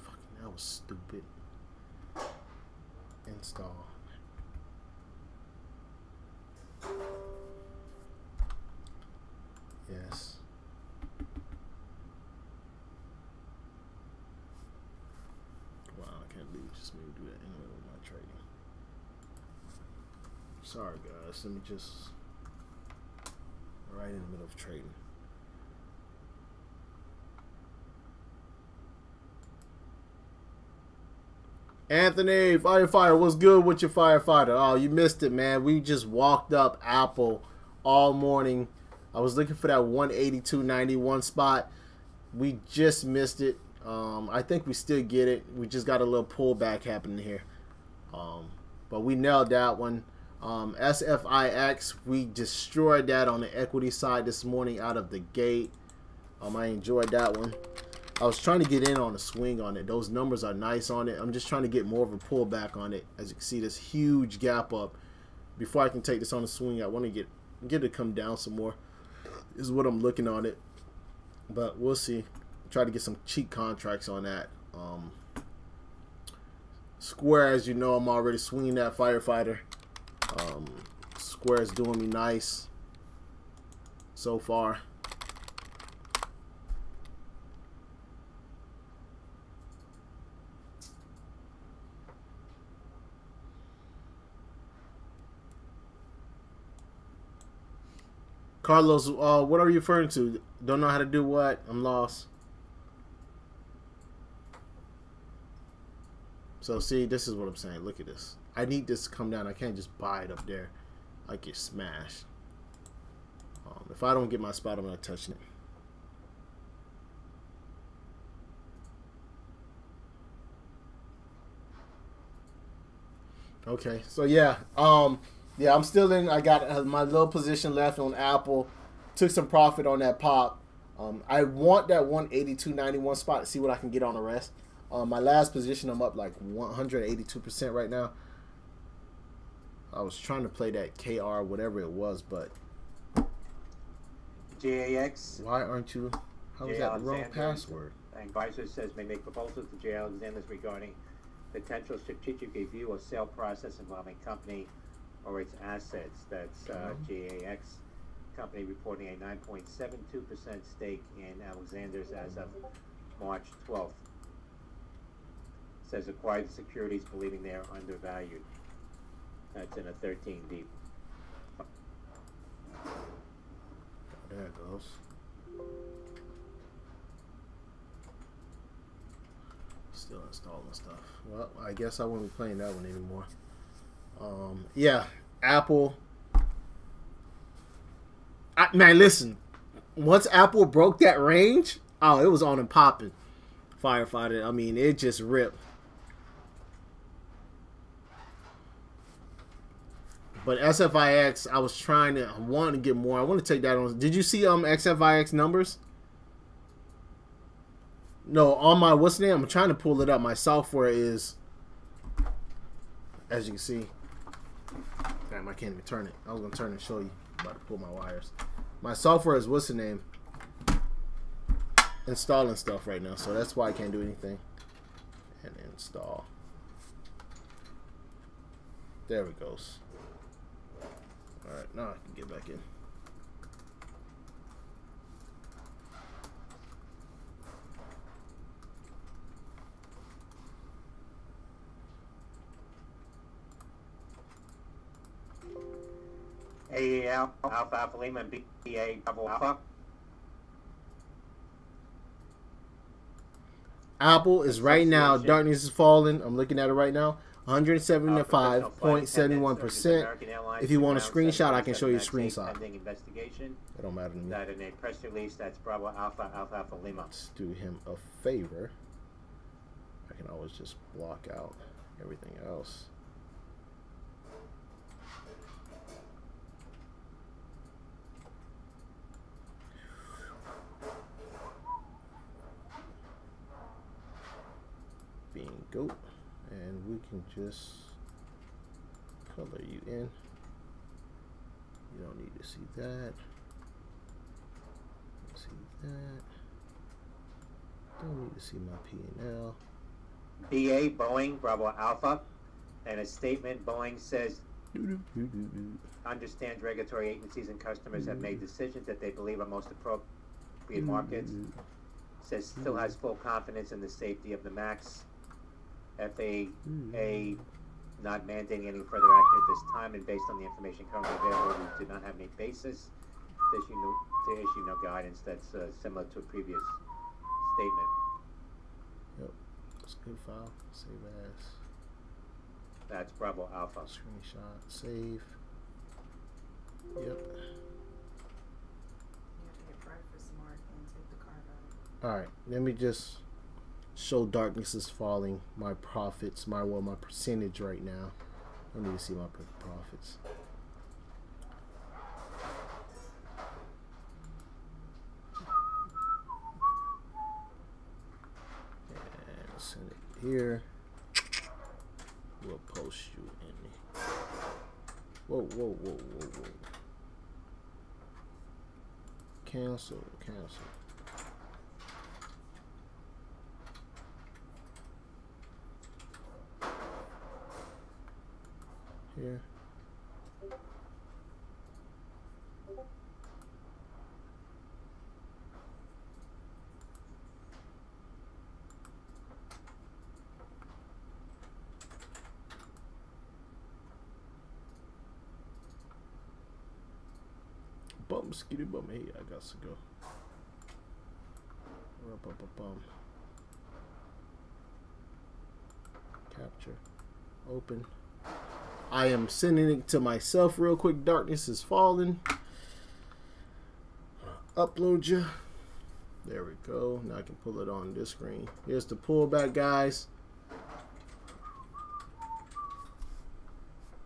Fucking, that was stupid. Install. Yes. Wow, I can't believe it just made me do that in the middle of my trading. Sorry, guys. Let me just right in the middle of trading. Anthony, firefighter, what's good with your firefighter? Oh, you missed it, man. We just walked up Apple all morning. I was looking for that 182.91 spot. We just missed it. I think we still get it. We just got a little pullback happening here. But we nailed that one. SFIX, we destroyed that on the equity side this morning out of the gate. I enjoyed that one. I was trying to get in on a swing on it. Those numbers are nice on it. I'm just trying to get more of a pullback on it. As you can see, this huge gap up. Before I can take this on a swing, I want to get it to come down some more. Is what I'm looking on it. But we'll see. Try to get some cheap contracts on that. Square, as you know, I'm already swinging that firefighter. Square is doing me nice so far. Carlos, what are you referring to? Don't know how to do what? I'm lost. So see, this is what I'm saying. Look at this. I need this to come down. I can't just buy it up there. I get smashed. If I don't get my spot, I'm not touching it. Okay, so yeah, Yeah, I'm still in. I got my little position left on Apple. Took some profit on that pop. I want that 182.91 spot to see what I can get on the rest. My last position, I'm up like 182% right now. I was trying to play that KR, whatever it was, but JAX. why aren't you? How is that the wrong password? Advisor says may make proposals to J. Alexander's regarding potential strategic review or sale process involving company or its assets. That's JAX company reporting a 9.72% stake in Alexander's as of March 12th. Says acquired the securities believing they are undervalued. That's in a 13 deep. There it goes. Still installing stuff. Well, I guess I won't be playing that one anymore. Yeah, Apple. Man, listen. Once Apple broke that range, oh, it was on and popping. Firefighter. I mean, it just ripped. But SFIX, I was trying to, I wanted to get more. I want to take that on. Did you see XFIX numbers? No, on my, what's the name? I'm trying to pull it up. My software is, as you can see. Damn, I can't even turn it. I was going to turn it and show you. I'm about to pull my wires. My software is, what's the name? Installing stuff right now. So that's why I can't do anything. And install. There it goes. Alright, now I can get back in. AEL, Alpha Alpha Lima, and BA Double Alpha. Apple is right now, darkness is falling. I'm looking at it right now. 175.71%. If you want a screenshot, I can show you a screenshot. It don't matter to me. That in a press release, that's Bravo Alpha Alpha Alpha Lima. Let's do him a favor. I can always just block out everything else. Bingo. And we can just color you in. You don't need to see that. See that. Don't need to see my P&L. BA Boeing Bravo Alpha, and a statement Boeing says understands regulatory agencies and customers have made decisions that they believe are most appropriate markets. Says still has full confidence in the safety of the MAX. FAA not mandating any further action at this time, and based on the information currently available, we do not have any basis to issue no guidance. That's similar to a previous statement. Yep, that's a good file. Save as. That's Bravo Alpha. Screenshot, save. Yep. You have to get breakfast, Mark, and take the card out. All right, let me just show darkness is falling. My profits, my percentage right now. I need to see my profits. And send it here. We'll post you in. Whoa, whoa, whoa, whoa, whoa. Cancel, cancel. Here. Bum, skitty bum. Hey, I got to go. Capture. Open. I am sending it to myself real quick. Darkness is falling. Upload you. There we go. Now I can pull it on this screen. Here's the pullback, guys.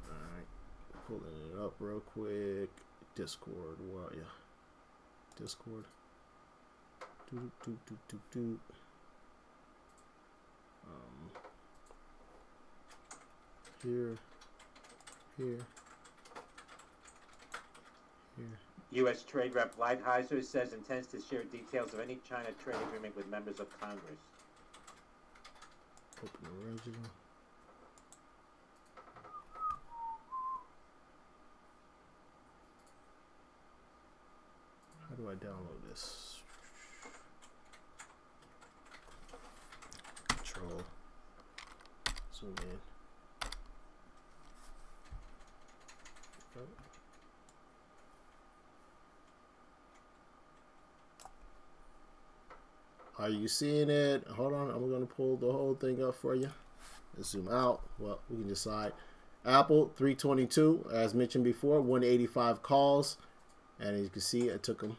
Alright. Pulling it up real quick. Discord, where are you? Discord. Here. U.S. Trade Rep Lighthizer says intends to share details of any China trade agreement with members of Congress. Open the original. How do I download this? Control. Zoom in. Are you seeing it? Hold on, I'm going to pull the whole thing up for you. Let's zoom out. Well, we can decide. Apple 322, as mentioned before, 185 calls, and as you can see, I took them.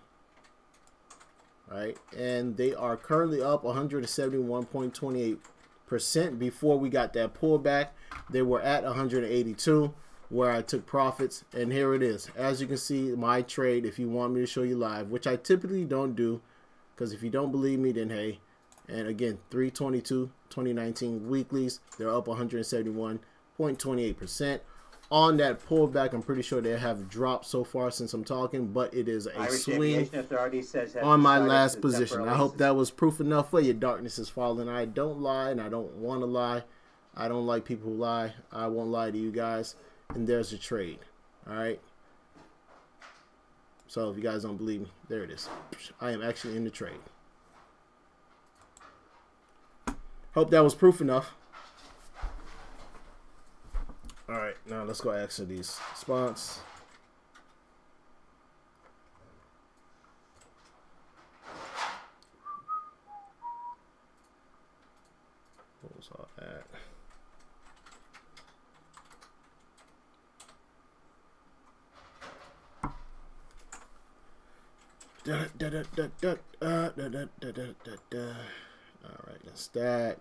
Right, and they are currently up 171.28%. Before we got that pullback, they were at 182, where I took profits, and here it is. As you can see, my trade. If you want me to show you live, which I typically don't do. Because if you don't believe me, then hey. And again, 322, 2019 weeklies. They're up 171.28%. On that pullback, I'm pretty sure they have dropped so far since I'm talking. But it is a swing on my last position. I hope that was proof enough for you. Darkness is falling. I don't lie, and I don't want to lie. I don't like people who lie. I won't lie to you guys. And there's the trade. All right. So if you guys don't believe me, there it is. I am actually in the trade. Hope that was proof enough. All right, now let's go answer these spots. What was all that? All right, that's that.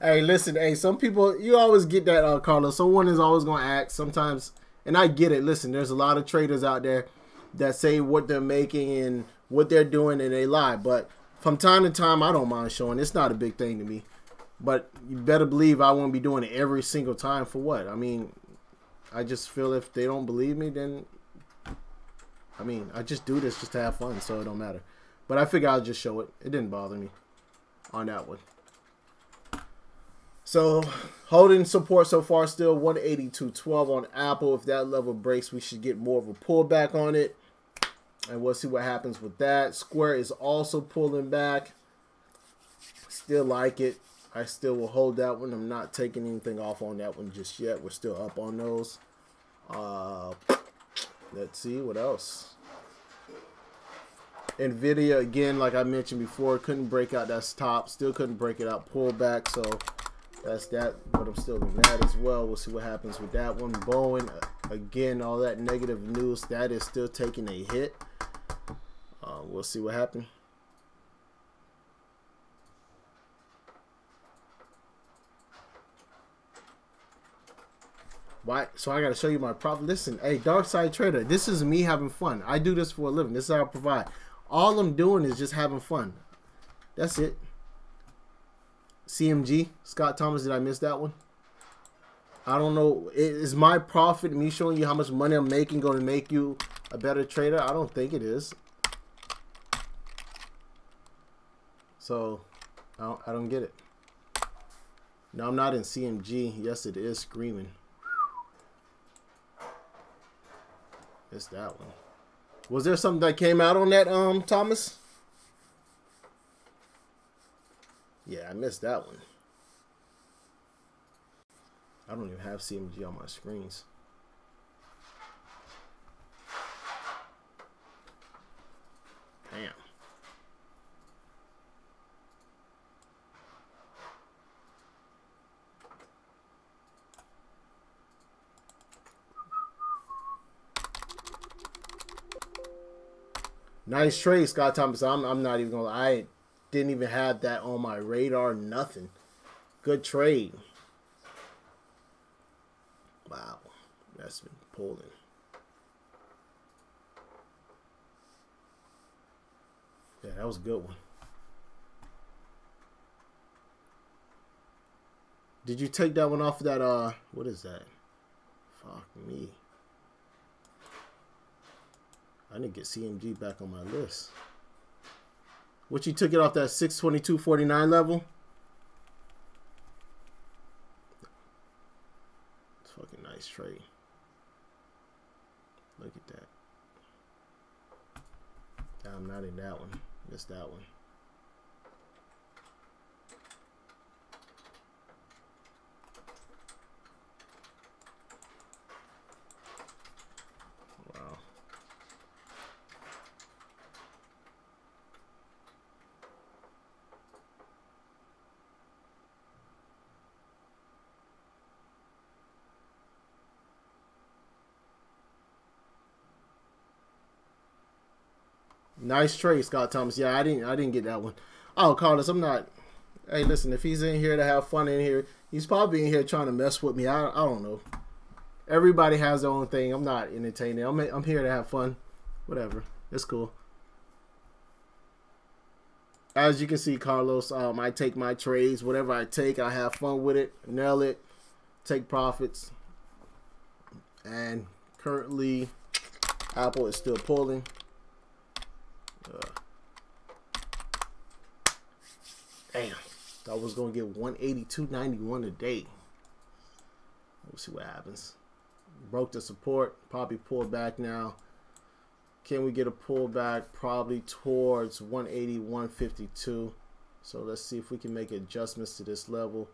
Hey, listen, hey, some people, you always get that, Carlos. Someone is always going to act sometimes, and I get it. Listen, there's a lot of traders out there that say what they're making and what they're doing, and they lie. But from time to time, I don't mind showing. It's not a big thing to me. But you better believe I won't be doing it every single time for what? I mean, I just feel if they don't believe me, then, I mean, I just do this just to have fun, so it don't matter. But I figure I'll just show it. It didn't bother me on that one. So, holding support so far still 182.12 on Apple. If that level breaks, we should get more of a pullback on it. And we'll see what happens with that. Square is also pulling back. Still like it. I still will hold that one. I'm not taking anything off on that one just yet. We're still up on those. Let's see what else. Nvidia, again, like I mentioned before, couldn't break out that top. Still couldn't break it out. Pullback. So that's that. But I'm still in that as well. We'll see what happens with that one. Boeing, again, all that negative news, that is still taking a hit. We'll see what happens. Why? So I got to show you my profit. Listen, hey, Dark Side Trader, this is me having fun. I do this for a living. This is how I provide. All I'm doing is just having fun. That's it. CMG, Scott Thomas, did I miss that one? I don't know. Is my profit, me showing you how much money I'm making, going to make you a better trader? I don't think it is. So, I don't get it. No, I'm not in CMG. Yes, it is screaming. It's that one. Was there something that came out on that, Thomas? Yeah, I missed that one. I don't even have CMG on my screens. Damn. Nice trade, Scott Thomas. I'm not even gonna lie. I didn't even have that on my radar. Nothing. Good trade. Wow, that's been pulling. Yeah, that was a good one. Did you take that one off of that, what is that? Fuck me. I need to get CMG back on my list. What, you took it off that 622.49 level? It's fucking nice trade. Look at that. I'm not in that one. Missed that one. Wow. Nice trade, Scott Thomas. Yeah, I didn't get that one. Oh, Carlos, I'm not. Hey, listen, if he's in here to have fun in here, he's probably in here trying to mess with me. I don't know. Everybody has their own thing. I'm not entertaining. I'm here to have fun. Whatever. It's cool. As you can see, Carlos, I take my trades. Whatever I take, I have fun with it. Nail it. Take profits. And currently, Apple is still pulling. Damn, thought I was gonna get 182.91 a day. We'll see what happens. Broke the support, probably pulled back now. Can we get a pullback? Probably towards 180.152. So let's see if we can make adjustments to this level.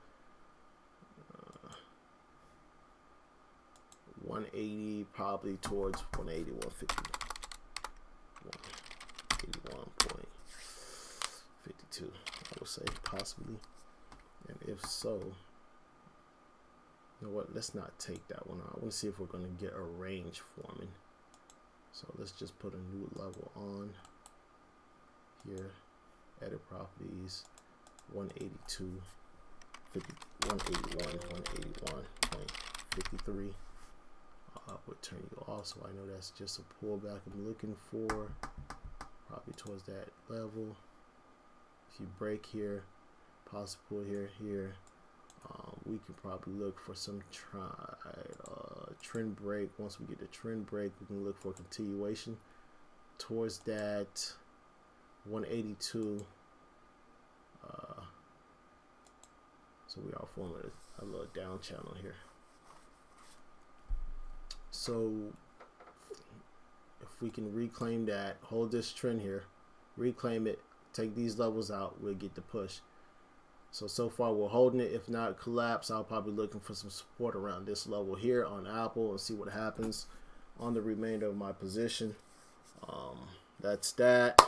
180, probably towards 180.150. 181.52. I would say possibly, and if so, you know what, let's not take that one out. I want to see if we're going to get a range forming. So let's just put a new level on here, edit properties, 182, 181.53. Would turn you off, so I know that's just a pullback I'm looking for, probably towards that level. If you break here, possible here, we can probably look for some trend break. Once we get the trend break, we can look for continuation towards that 182. So we are forming a little down channel here. So if we can reclaim that, hold this trend here, reclaim it, take these levels out, we'll get the push. So far we're holding it. If not collapse, I'll probably looking for some support around this level here on Apple and see what happens on the remainder of my position. That's that.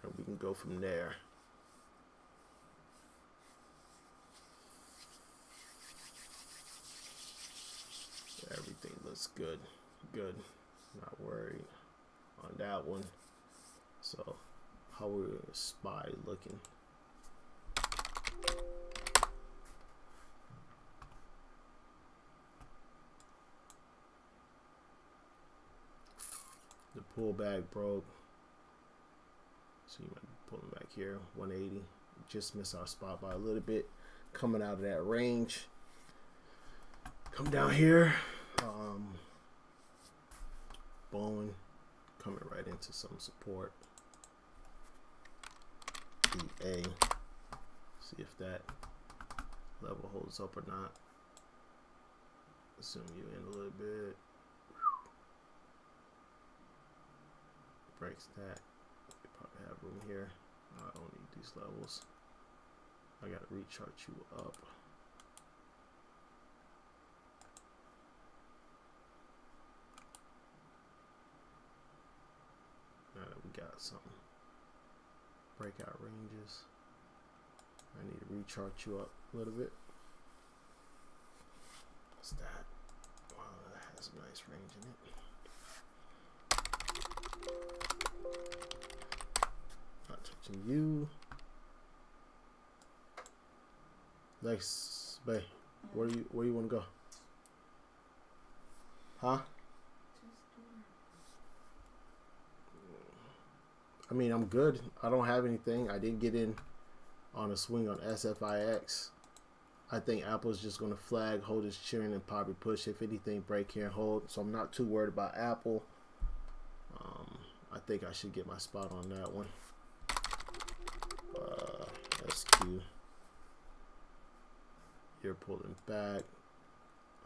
And we can go from there. Everything looks good. Not worried on that one. So how are SPY looking? The pullback broke. So you might be pulling back here, 180. Just missed our spot by a little bit. Coming out of that range. Come down here. Boeing coming right into some support. EA. See if that level holds up or not. Zoom you in a little bit. Breaks that. You probably have room here. I don't need these levels. I gotta rechart you up. We got something. Breakout ranges. I need to rechart you up a little bit. What's that? Wow, that There's a nice range in it. Not touching you. Lex, babe, where you want to go? Huh? I mean, I'm good. I don't have anything. I did get in on a swing on SFIX. I think Apple's just going to flag, hold its chin, and probably push. If anything, break here and hold. So I'm not too worried about Apple. I think I should get my spot on that one. SQ. You're pulling back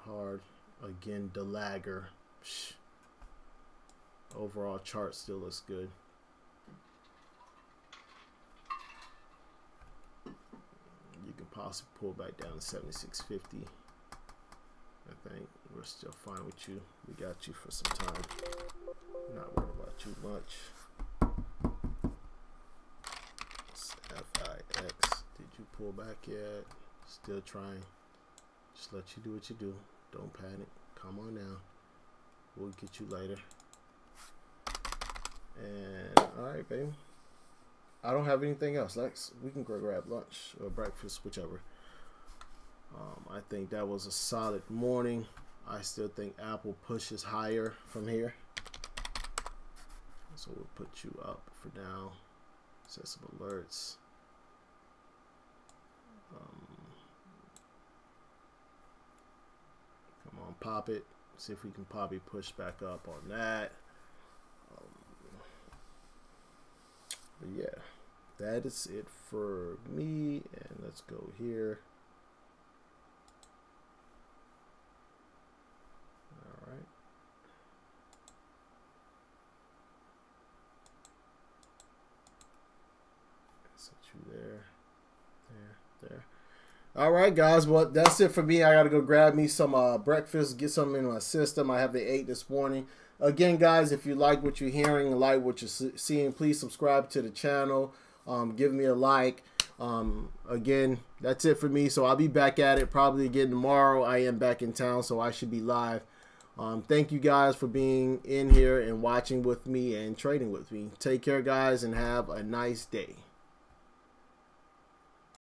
hard. Again, the lagger. Psh. Overall chart still looks good. You can possibly pull back down to 76.50. I think we're still fine with you. We got you for some time. Not worried about you much. FIX. Did you pull back yet? Still trying. Just let you do what you do. Don't panic. Come on now. We'll get you later. And alright, baby. I don't have anything else. We can go grab lunch or breakfast, whichever. I think that was a solid morning. I still think Apple pushes higher from here. So we'll put you up for now. Set some alerts. Come on, pop it. See if we can probably push back up on that. But yeah, that is it for me. And let's go here. All right. Set you there. All right, guys. Well, that's it for me. I got to go grab me some breakfast, get something in my system. I have the 8 this morning. Again, guys, if you like what you're hearing and like what you're seeing, please subscribe to the channel. Give me a like. Again, that's it for me. So I'll be back at it probably again tomorrow. I am back in town, so I should be live. Thank you guys for being in here and watching with me and trading with me. Take care, guys, and have a nice day.